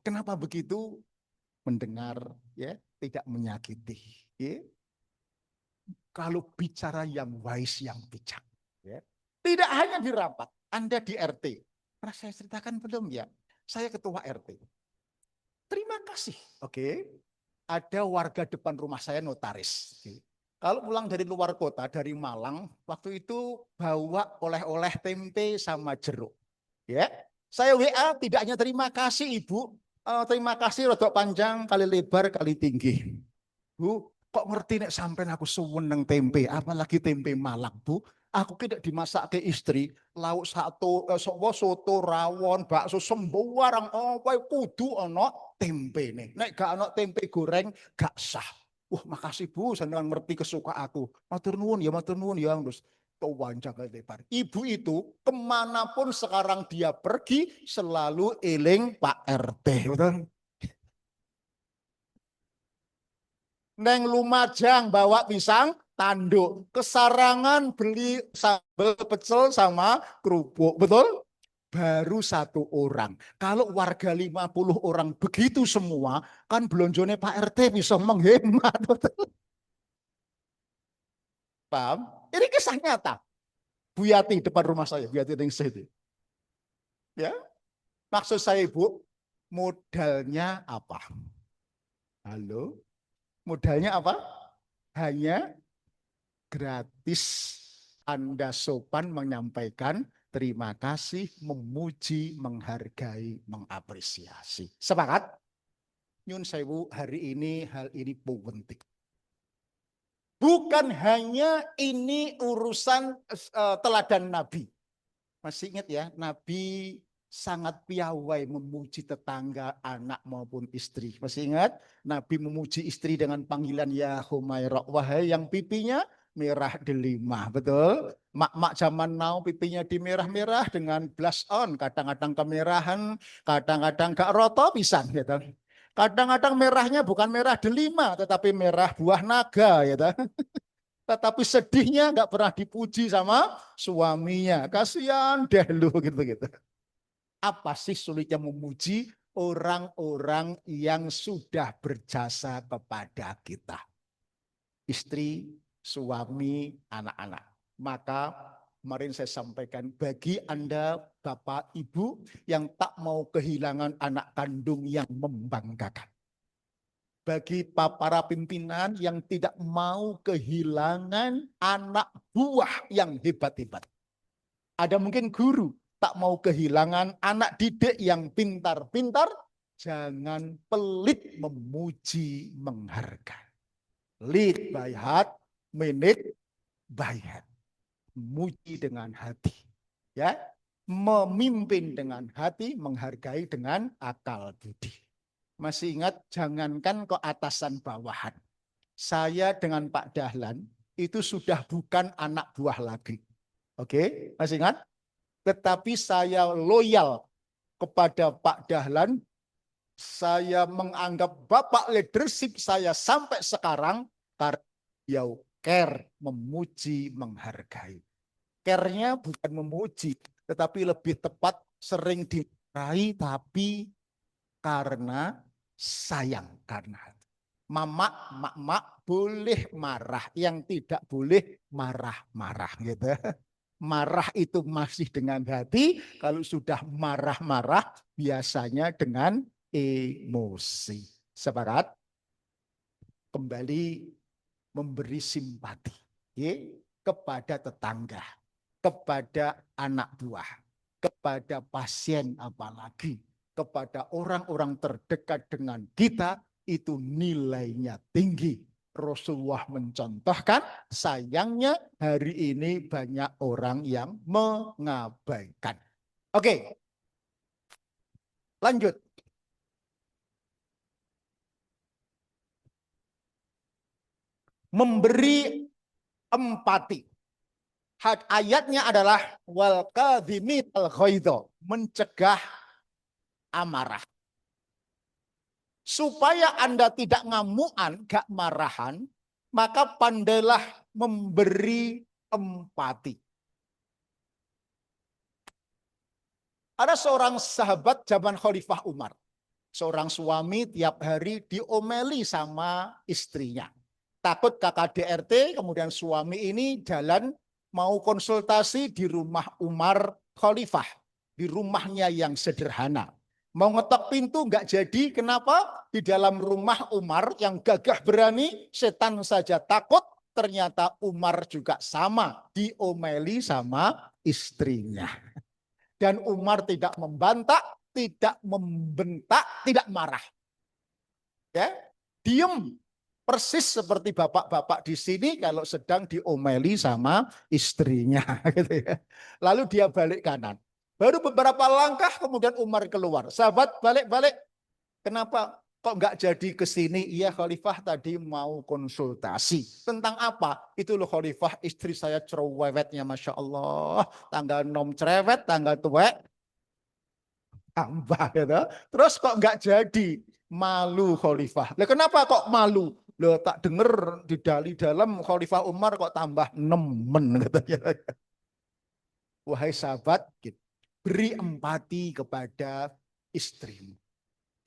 Kenapa begitu? Mendengar, ya, tidak menyakiti. Ya. Kalau bicara yang wise, yang bijak. Ya. Tidak hanya di rapat, Anda di RT. Pernah saya ceritakan belum ya? Saya ketua RT. Terima kasih. Oke. Ada warga depan rumah saya notaris. Oke. Kalau pulang dari luar kota, dari Malang, waktu itu bawa oleh-oleh tempe sama jeruk. Ya, saya WA tidak hanya terima kasih Ibu, terima kasih rodok panjang kali lebar kali tinggi. Bu, kok ngerti nek sampean aku suweneng tempe, apalagi tempe Malang, Bu. Aku tidak dimasak ke istri, lauk soto, rawon, bakso sembarang apa kudu ana tempe nih. Nek gak ana tempe goreng gak sah. Wah, makasih Bu, senang ngerti kesuka aku. Matur nuwun ya, terus panjang lebar. Ibu itu kemanapun sekarang dia pergi selalu eling Pak RT. Betul? Neng Lumajang bawa pisang tanduk, kesarangan beli sambal pecel sama kerupuk, betul? Baru 1 orang. Kalau warga 50 orang begitu semua, kan belonjone Pak RT bisa menghemat, betul? Paham? Ini kisah nyata. Bu Yati depan rumah saya, Bu Yati Ningsih itu. Ya, maksud saya Ibu, modalnya apa? Halo, modalnya apa? Hanya gratis. Anda sopan menyampaikan terima kasih, memuji, menghargai, mengapresiasi. Sepakat? Nyun sewu, hari ini hal ini penting. Bukan hanya ini urusan teladan Nabi. Masih ingat ya, Nabi sangat piawai memuji tetangga, anak maupun istri. Masih ingat? Nabi memuji istri dengan panggilan ya Humairah, wahai yang pipinya merah delima. Betul? Mak-mak zaman now pipinya dimerah-merah dengan blush on. Kadang-kadang kemerahan, kadang-kadang gak roto pisan gitu. Kadang-kadang merahnya bukan merah delima, tetapi merah buah naga gitu. Tetapi sedihnya nggak pernah dipuji sama suaminya. Kasihan deh lu gitu-gitu. Apa sih sulitnya memuji orang-orang yang sudah berjasa kepada kita? Istri, suami, anak-anak. Maka kemarin saya sampaikan bagi Anda Bapak Ibu yang tak mau kehilangan anak kandung yang membanggakan. Bagi para pimpinan yang tidak mau kehilangan anak buah yang hebat-hebat. Ada mungkin guru tak mau kehilangan anak didik yang pintar-pintar. Jangan pelit memuji, menghargai. Lead by heart, manage by head. Memuji dengan hati. Ya, memimpin dengan hati, menghargai dengan akal budi. Masih ingat, jangankan ke atasan bawahan. Saya dengan Pak Dahlan itu sudah bukan anak buah lagi. Oke, masih ingat? Tetapi saya loyal kepada Pak Dahlan. Saya menganggap Bapak leadership saya sampai sekarang karena beliau care, memuji, menghargai. Care-nya bukan memuji, tetapi lebih tepat sering dimarahi tapi karena sayang, karena mama, mak boleh marah, yang tidak boleh marah-marah gitu. Marah itu masih dengan hati, kalau sudah marah-marah biasanya dengan emosi. Sepakat? Kembali memberi simpati kepada tetangga, kepada anak buah, kepada pasien apalagi, kepada orang-orang terdekat dengan kita, itu nilainya tinggi. Rasulullah mencontohkan, sayangnya hari ini banyak orang yang mengabaikan. Oke, lanjut. Memberi empati. Ayatnya adalah wal kadhimital ghaidha, mencegah amarah. Supaya Anda tidak ngamuan, gak marahan, maka pandailah memberi empati. Ada seorang sahabat zaman Khalifah Umar. Seorang suami tiap hari diomeli sama istrinya. Takut KKDRT, kemudian suami ini jalan mau konsultasi di rumah Umar Khalifah. Di rumahnya yang sederhana. Mau ngetok pintu nggak jadi, kenapa? Di dalam rumah Umar yang gagah berani, setan saja takut, ternyata Umar juga sama, diomeli sama istrinya. Dan Umar tidak membantah, tidak membentak, tidak marah. Ya, diem. Persis seperti bapak-bapak di sini kalau sedang diomeli sama istrinya. Gitu ya. Lalu dia balik kanan. Baru beberapa langkah kemudian Umar keluar. Sahabat balik-balik. Kenapa kok nggak jadi ke sini? Iya Khalifah tadi mau konsultasi. Tentang apa? Itu loh Khalifah, istri saya cerewetnya Masya Allah. Tanggal nom cerewet, tanggal tuwek tambah gitu. Terus kok nggak jadi? Malu Khalifah. Lah kenapa kok malu? Loh tak denger di dalam Khalifah Umar kok tambah nemen katanya. Wahai sahabat, beri empati kepada istrimu.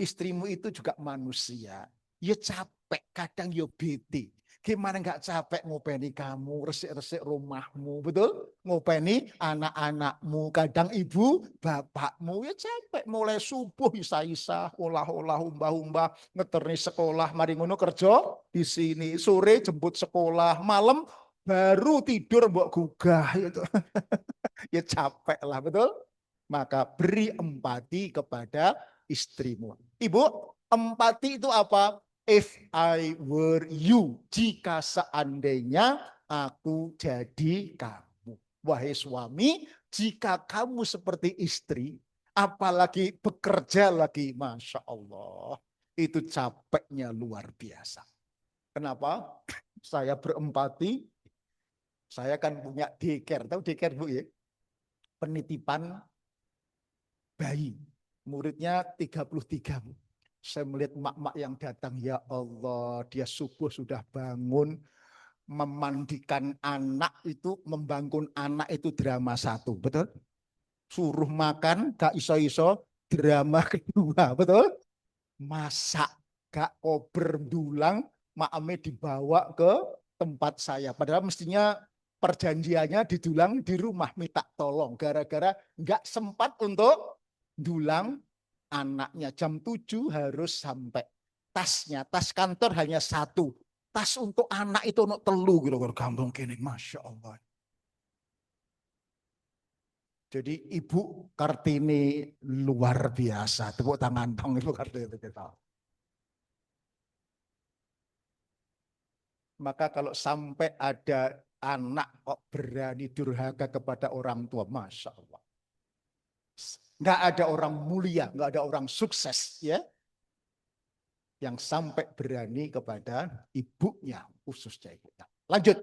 Istrimu itu juga manusia. Ya capek, kadang ya bete. Gimana nggak capek ngopeni kamu, resik-resik rumahmu, betul? Ngopeni anak-anakmu, kadang ibu, bapakmu, ya capek. Mulai subuh isa-isa, olah-olah, umbah-umbah, ngeterni sekolah, mari ngono kerja di sini. Sore jemput sekolah, malam baru tidur mbok gugah. Gitu. Ya capek lah, betul? Maka beri empati kepada istrimu. Ibu, empati itu apa? If I were you, jika seandainya aku jadi kamu. Wahai suami, jika kamu seperti istri, apalagi bekerja lagi, Masya Allah, itu capeknya luar biasa. Kenapa? Saya berempati, saya kan punya daycare, tahu daycare Bu ya? Penitipan bayi, muridnya 33. Saya melihat mak-mak yang datang, ya Allah, dia subuh sudah bangun, memandikan anak itu, membangun anak itu drama satu, betul? Suruh makan, gak iso-iso, drama kedua, betul? Masak, gak kober dulang, makame dibawa ke tempat saya. Padahal mestinya perjanjiannya didulang di rumah, minta tolong. Gara-gara gak sempat untuk dulang anaknya. Jam 7 harus sampai. Tasnya, tas kantor hanya satu. Tas untuk anak itu untuk telu gitu. Gampang kini, Masya Allah. Jadi Ibu Kartini luar biasa. Tepuk tangan dong Ibu Kartini kita. Maka kalau sampai ada anak kok berani durhaka kepada orang tua, Masya Allah. Nggak ada orang mulia, nggak ada orang sukses, ya, yang sampai berani kepada ibunya, khususnya ibunya. Lanjut.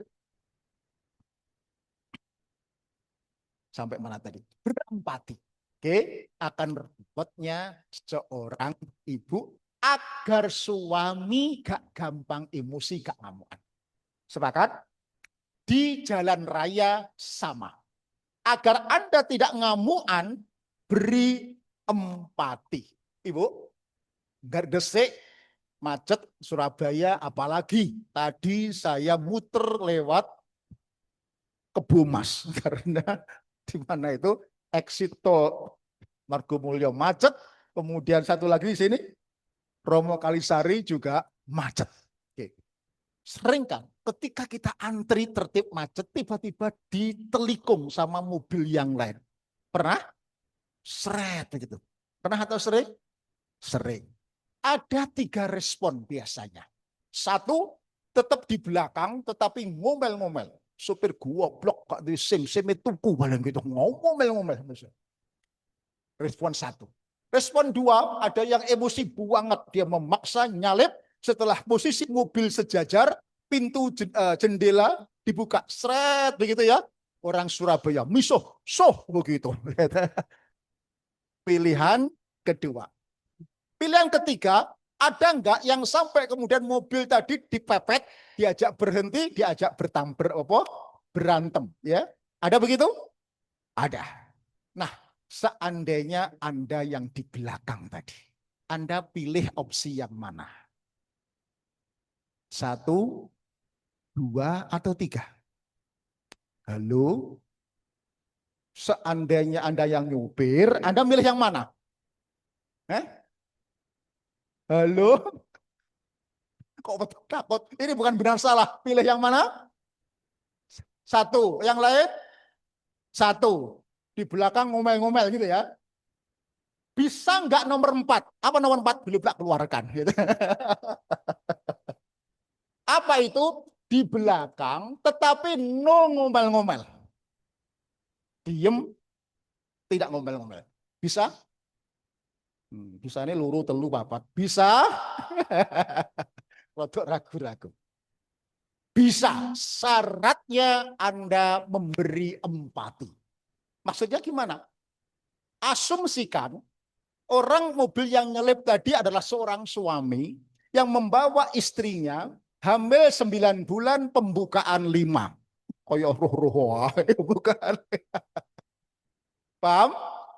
Sampai mana tadi? Berempati. Oke, akan repotnya seorang ibu agar suami gak gampang emosi, gak ngamuan. Sepakat? Di jalan raya sama. Agar Anda tidak ngamuan, beri empati. Ibu, gardesik, macet Surabaya, apalagi tadi saya muter lewat Kebumas karena di mana itu exit tol Margomulyo macet, kemudian satu lagi di sini Romo Kalisari juga macet. Oke. Sering kan ketika kita antri tertib macet, tiba-tiba ditelikung sama mobil yang lain. Pernah? Seret gitu. Pernah atau sering? Sering. Ada 3 respon biasanya. Satu, tetap di belakang tetapi ngomel-ngomel. Supir goblok kok di sim tuku paling gitu, ngomel-ngomel. Respon 1. Respon 2, ada yang emosi banget, dia memaksa nyalip setelah posisi mobil sejajar, pintu jendela dibuka, seret begitu ya. Orang Surabaya misuh, soh begitu. Pilihan kedua. Pilihan ketiga, ada enggak yang sampai kemudian mobil tadi dipepet, diajak berhenti, diajak berantem, ya? Ada begitu? Ada. Nah, seandainya Anda yang di belakang tadi, Anda pilih opsi yang mana? 1, 2, atau 3? Halo? Seandainya Anda yang nyupir, Anda milih yang mana? Halo? Kok takut? Ini bukan benar salah. Pilih yang mana? 1. Yang lain? 1. Di belakang ngomel-ngomel gitu ya. Bisa nggak nomor 4? Apa nomor 4? Belum keluarkan. Gitu. Apa itu? Di belakang tetapi no ngomel-ngomel. Diem, tidak ngomel-ngomel. Bisa? Bisa ini luru telu papat. Bisa? Waktu ragu-ragu. Bisa, syaratnya Anda memberi empati. Maksudnya gimana? Asumsikan orang mobil yang nyelip tadi adalah seorang suami yang membawa istrinya hamil 9 bulan, pembukaan 5. Kayak roh-roh bukan. Paham?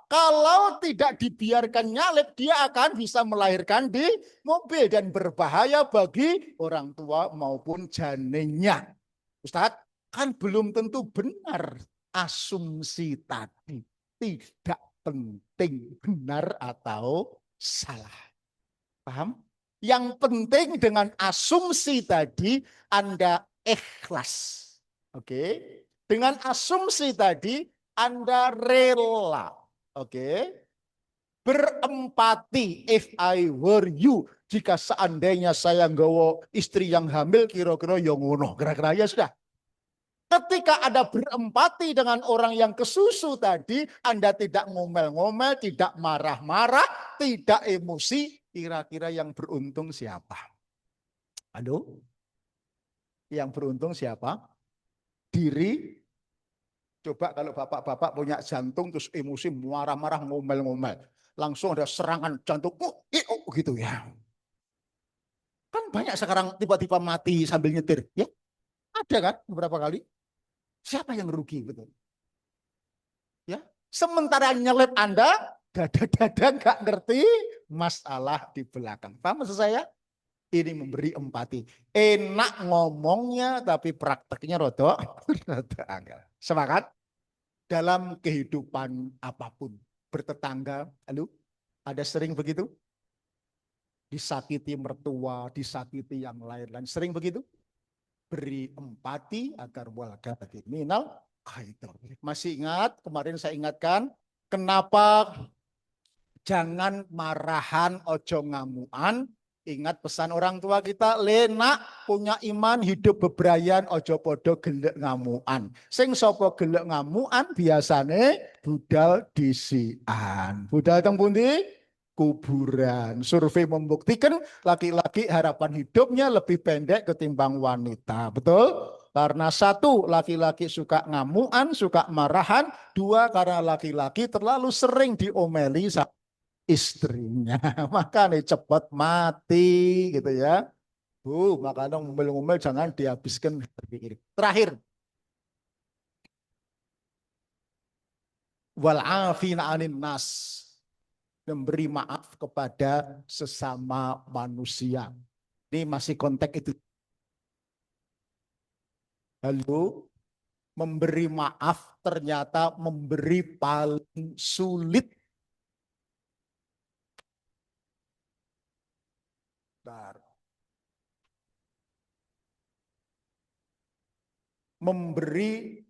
Kalau tidak dibiarkan nyalip, dia akan bisa melahirkan di mobil dan berbahaya bagi orang tua maupun janinnya. Ustadz, kan belum tentu benar asumsi tadi. Tidak penting benar atau salah. Paham? Yang penting dengan asumsi tadi Anda ikhlas. Oke. Dengan asumsi tadi Anda rela. Oke. Berempati if I were you. Jika seandainya saya nggawa istri yang hamil kira-kira yang ngono. Kira-kira ya sudah. Ketika ada berempati dengan orang yang kesusu tadi, Anda tidak ngomel-ngomel, tidak marah-marah, tidak emosi, kira-kira yang beruntung siapa? Aduh, yang beruntung siapa? Diri. Coba kalau bapak-bapak punya jantung terus emosi marah-marah ngomel-ngomel. Langsung ada serangan jantung, gitu ya. Kan banyak sekarang tiba-tiba mati sambil nyetir. Ya, ada kan beberapa kali. Siapa yang rugi betul? Ya, sementara nyelip Anda, dada-dada nggak ngerti masalah di belakang. Paham maksud saya? Ini memberi empati. Enak ngomongnya, tapi prakteknya rada angel. Semangat dalam kehidupan apapun. Bertetangga, lalu ada sering begitu? Disakiti mertua, disakiti yang lain-lain. Sering begitu? Beri empati agar walga minal kaitor. Masih ingat kemarin saya ingatkan kenapa jangan marahan ojo ngamuan. Ingat pesan orang tua kita, Lena punya iman hidup bebrayan ojo podo gelek ngamuan. Sing sopo gelek ngamuan biasane budal disian. Budal teng pundi? Kuburan. Survei membuktikan laki-laki harapan hidupnya lebih pendek ketimbang wanita. Betul? Karena satu, laki-laki suka ngamuan, suka marahan. Dua, karena laki-laki terlalu sering diomeli sama istrinya. Makanya cepat mati gitu ya. Makanya ngomel-ngomel jangan dihabiskan. Terakhir. Wal'afina anin nas. Memberi maaf kepada sesama manusia. Ini masih konteks itu. Lalu memberi maaf ternyata memberi paling sulit. Memberi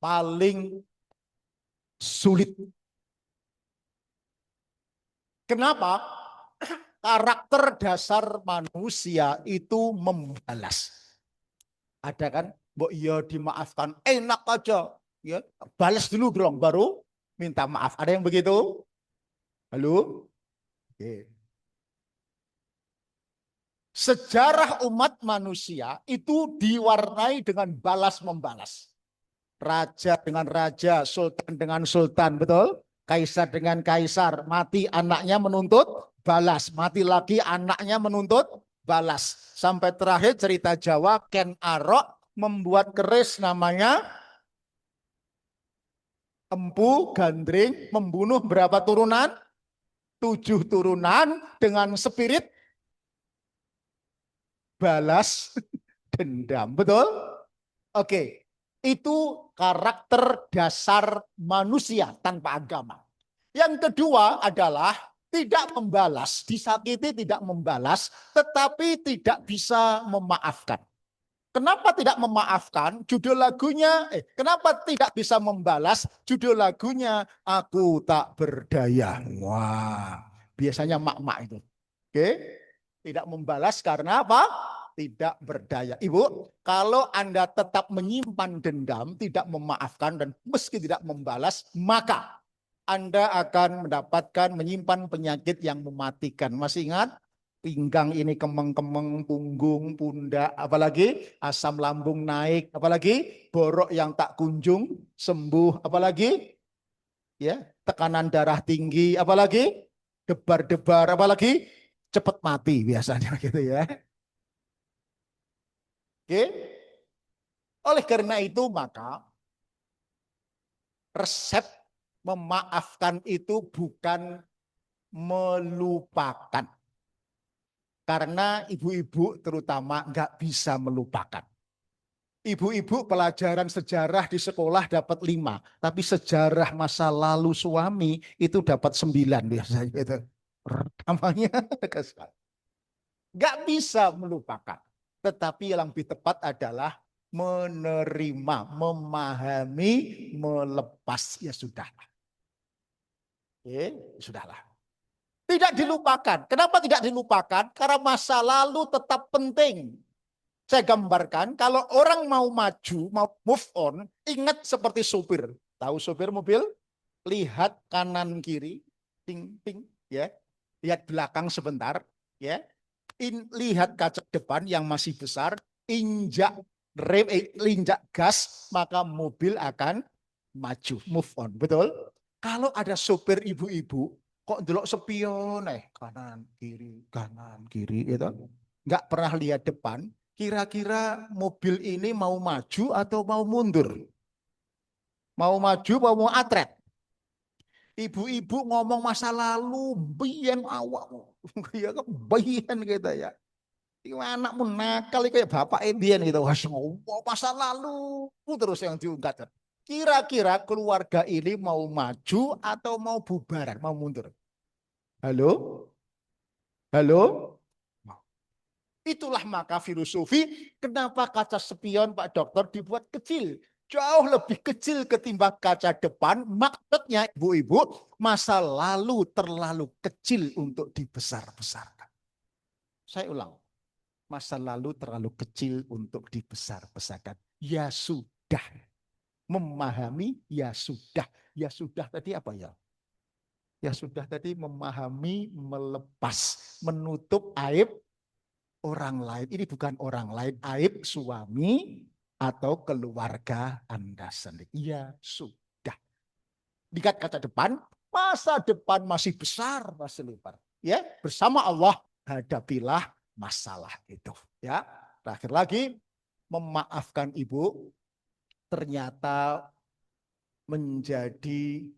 paling sulit. Kenapa? Karakter dasar manusia itu membalas. Ada kan? Mbok iya dimaafkan, enak aja. Ya, balas dulu dong, baru minta maaf. Ada yang begitu? Halo? Oke. Sejarah umat manusia itu diwarnai dengan balas-membalas. Raja dengan raja, sultan dengan sultan, betul? Kaisar dengan kaisar, mati anaknya menuntut balas, mati lagi anaknya menuntut balas. Sampai terakhir cerita Jawa, Ken Arok membuat keris namanya Empu Gandring, membunuh berapa turunan? 7 turunan dengan spirit balas dendam, betul? Oke. Itu karakter dasar manusia tanpa agama. Yang kedua adalah tidak membalas, disakiti tidak membalas, tetapi tidak bisa memaafkan. Kenapa tidak memaafkan? Judul lagunya, kenapa tidak bisa membalas? Judul lagunya, Aku Tak Berdaya. Wah, biasanya mak-mak itu. Oke, tidak membalas karena apa? Tidak berdaya. Ibu, kalau Anda tetap menyimpan dendam, tidak memaafkan, dan meski tidak membalas, maka Anda akan mendapatkan menyimpan penyakit yang mematikan. Masih ingat? Pinggang ini kemeng-kemeng, punggung, pundak, apalagi asam lambung naik, apalagi borok yang tak kunjung sembuh, apalagi ya tekanan darah tinggi, apalagi debar-debar, apalagi cepat mati biasanya gitu ya. Oke. Oleh karena itu maka resep Memaafkan itu bukan melupakan. Karena ibu-ibu terutama nggak bisa melupakan. Ibu-ibu pelajaran sejarah di sekolah dapat 5, tapi sejarah masa lalu suami itu dapat 9 biasanya. Gitu. Namanya nggak bisa melupakan. Tetapi yang lebih tepat adalah menerima, memahami, melepas. Ya sudah. Sudahlah. Tidak dilupakan. Kenapa tidak dilupakan? Karena masa lalu tetap penting. Saya gambarkan, kalau orang mau maju, mau move on, ingat seperti sopir. Tahu sopir mobil? Lihat kanan kiri, ting ting, ya. Lihat belakang sebentar, ya. Lihat kaca depan yang masih besar, injak rem, injak gas, maka mobil akan maju, move on. Betul? Kalau ada sopir ibu-ibu, kok delok spion, kanan kiri, gitu. Nggak pernah lihat depan. Kira-kira mobil ini mau maju atau mau mundur? Mau maju, mau atret? Ibu-ibu ngomong masa lalu, biyen awak, ya kan biyen gitu ya. Iku anakmu nakal kayak bapak biyen gitu. Wah, masa lalu terus yang diungkapkan. Kira-kira keluarga ini mau maju atau mau bubaran, mau mundur? Halo? Halo? Itulah maka filosofi kenapa kaca spion Pak Dokter dibuat kecil. Jauh lebih kecil ketimbang kaca depan. Maksudnya ibu-ibu, masa lalu terlalu kecil untuk dibesar-besarkan. Saya ulang. Masa lalu terlalu kecil untuk dibesar-besarkan. Ya sudah. Memahami, ya sudah. Ya sudah tadi apa ya? Ya sudah tadi memahami, melepas, menutup aib orang lain. Ini bukan orang lain, aib suami atau keluarga Anda sendiri. Ya sudah. Lihat kaca depan, masa depan masih besar, masih lebar. Ya, bersama Allah hadapilah masalah itu. Ya, terakhir lagi memaafkan ibu ternyata menjadi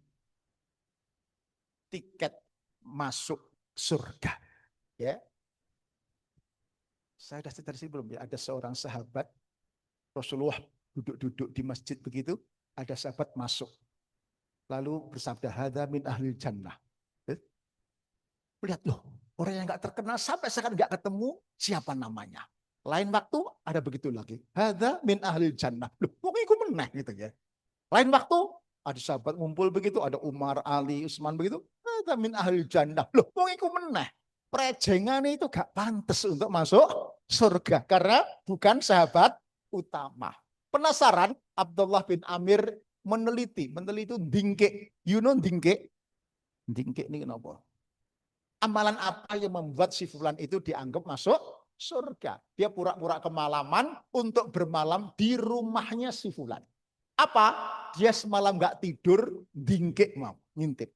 tiket masuk surga. Ya, saya sudah cerita sini belum ya? Ada seorang sahabat Rasulullah duduk-duduk di masjid begitu, ada sahabat masuk. Lalu bersabda, hadza min ahlil jannah. Lihat loh, orang yang nggak terkenal sampai sekarang nggak ketemu siapa namanya. Lain waktu ada begitu lagi. Hadza min ahlil jannah. Loh, pokoknya aku menang gitu ya. Lain waktu ada sahabat ngumpul begitu, ada Umar, Ali, Utsman begitu. Hadza min ahlil jannah. Loh, pokoknya aku menang. Prejengan itu gak pantas untuk masuk surga karena bukan sahabat utama. Penasaran? Abdullah bin Amir meneliti dingke. You know dingke? Dingke ini kenapa? Amalan apa yang membuat si fulan itu dianggap masuk surga? Dia pura-pura kemalaman untuk bermalam di rumahnya si fulan. Apa? Dia semalam nggak tidur, dingke mau ngintip.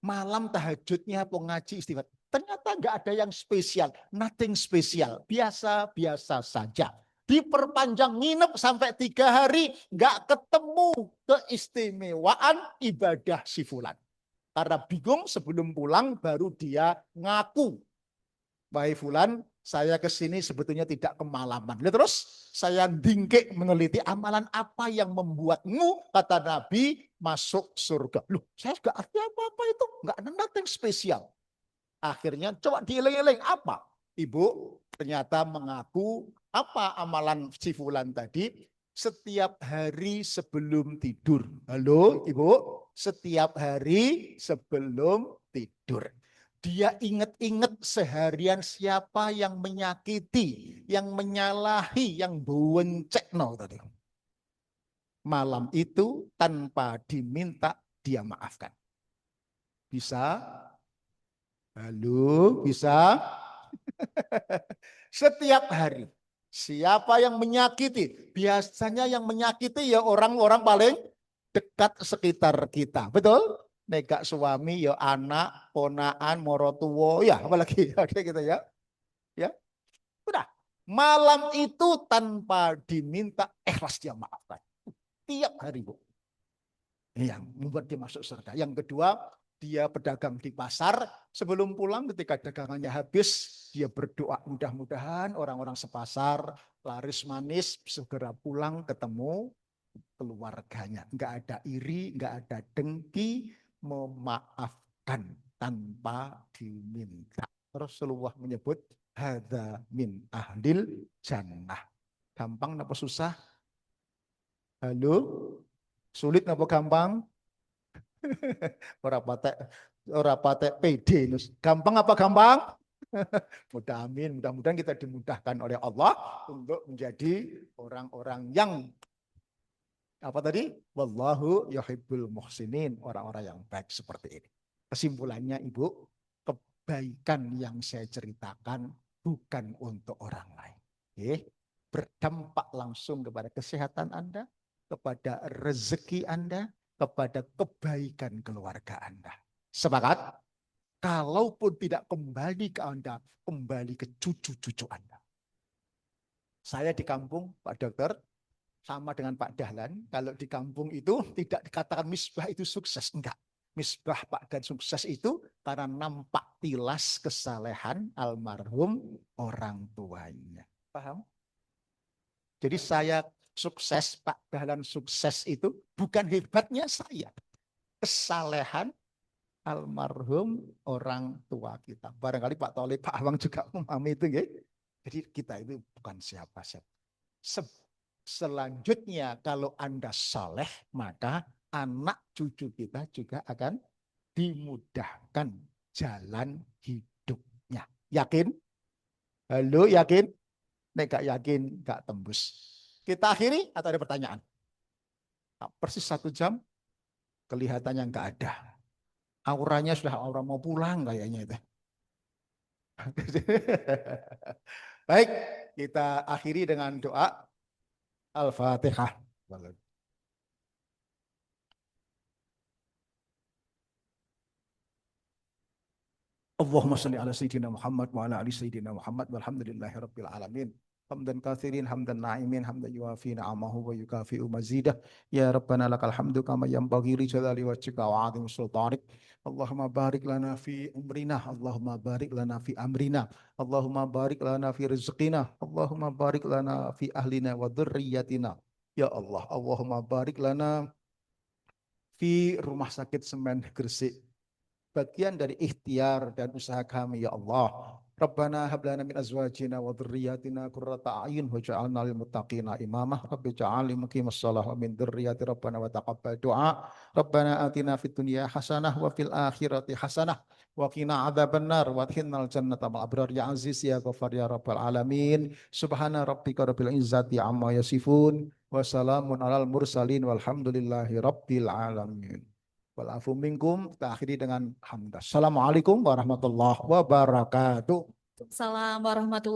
Malam tahajudnya ngaji istighfar. Ternyata nggak ada yang spesial, nothing spesial, biasa-biasa saja. Diperpanjang nginep sampai 3 hari, nggak ketemu keistimewaan ibadah si fulan. Karena bingung sebelum pulang baru dia ngaku. Wahai fulan, saya ke sini sebetulnya tidak kemalaman. Terus saya dingkek meneliti amalan apa yang membuatmu, kata Nabi, masuk surga. Loh, saya nggak arti apa-apa itu. Nggak ada nothing spesial. Akhirnya coba dieling-eling apa? Ibu ternyata mengaku apa amalan si fulan tadi setiap hari sebelum tidur. Halo Ibu, setiap hari sebelum tidur. Dia ingat-ingat seharian siapa yang menyakiti, yang menyalahi, yang boncekno tadi. Malam itu tanpa diminta dia maafkan. Bisa? Halo, bisa? Setiap hari. Siapa yang menyakiti? Biasanya yang menyakiti ya orang-orang paling dekat sekitar kita. Betul? Negak suami, ya anak, ponaan, morotuwo, ya apalagi ya gitu ya. Ya, udah. Malam itu tanpa diminta ikhlas dia maafkan. Tiap hari, Bu. yang membuat dia masuk surga. Yang kedua, dia pedagang di pasar, sebelum pulang ketika dagangannya habis, dia berdoa mudah-mudahan orang-orang sepasar laris manis segera pulang ketemu keluarganya. Enggak ada iri, enggak ada dengki, memaafkan tanpa diminta. Rasulullah menyebut hadza min ahlil jannah. Gampang apa susah? Halo? Sulit apa gampang? Ora patek PD. Gampang apa gampang? Mudah-mudahan kita dimudahkan oleh Allah untuk menjadi orang-orang yang apa tadi? Wallahu yuhibbul muhsinin, orang-orang yang baik seperti ini. Kesimpulannya Ibu, kebaikan yang saya ceritakan bukan untuk orang lain. Berdampak langsung kepada kesehatan Anda, kepada rezeki Anda, kepada kebaikan keluarga Anda. Sepakat? Kalaupun tidak kembali ke Anda, kembali ke cucu-cucu Anda. Saya di kampung, Pak Dokter, sama dengan Pak Dahlan, kalau di kampung itu tidak dikatakan misbah itu sukses, enggak. Misbah Pak Dan sukses itu karena nampak tilas kesalehan almarhum orang tuanya. Paham? Jadi saya sukses, Pak Dahlan sukses itu bukan hebatnya saya. Kesalehan almarhum orang tua kita. Barangkali Pak Tolib, Pak Awang juga memahami itu. Ya? Jadi kita itu bukan siapa-siapa. Selanjutnya kalau Anda saleh, maka anak cucu kita juga akan dimudahkan jalan hidupnya. Yakin? Halo, yakin? Nek gak yakin, gak tembus. Kita akhiri atau ada pertanyaan? Nah, persis 1 jam, kelihatannya gak ada. Auranya sudah aura mau pulang kayaknya itu. Baik, kita akhiri dengan doa Al-Fatihah. Allahumma salli ala sayyidina Muhammad wa ala ali sayyidina Muhammad walhamdulillahi rabbil alamin. Hamdan kathirin, hamdan na'imin, hamdan yuafi na'amahu wa yukafi'u mazidah. Ya Rabbana lakal hamdu kama yanbaghi li jalali wajhika wa 'azimi sultanik. Allahumma barik lana fi umrina, Allahumma barik lana fi amrina, Allahumma barik lana fi rizqina, Allahumma barik lana fi ahlina wa dhurriyyatina. Ya Allah, Allahumma barik lana fi rumah sakit Semen Gresik, bagian dari ikhtiar dan usaha kami ya Allah. Rabbana hab lana min azwajina wa dhurriyyatina qurrata a'yun waj'alna lil muttaqina imamah. Rabbi ja'alni muqimas shalah wa min dhurriyyati rabbana wa taqabbal du'a. Rabbana atina fid dunya hasanah wa fil akhirati hasanah wa qina adzabannar wa adkhilnal jannata ma'al abrar ya aziz ya ghafar ya rabbal alamin. Subhana rabbika rabbil izzati amma yasifun wa salamun alal mursalin walhamdulillahi rabbil alamin. Walafu minkum, kita akhiri dengan hamdah. Assalamualaikum warahmatullahi wabarakatuh. Assalamualaikum warahmatullahi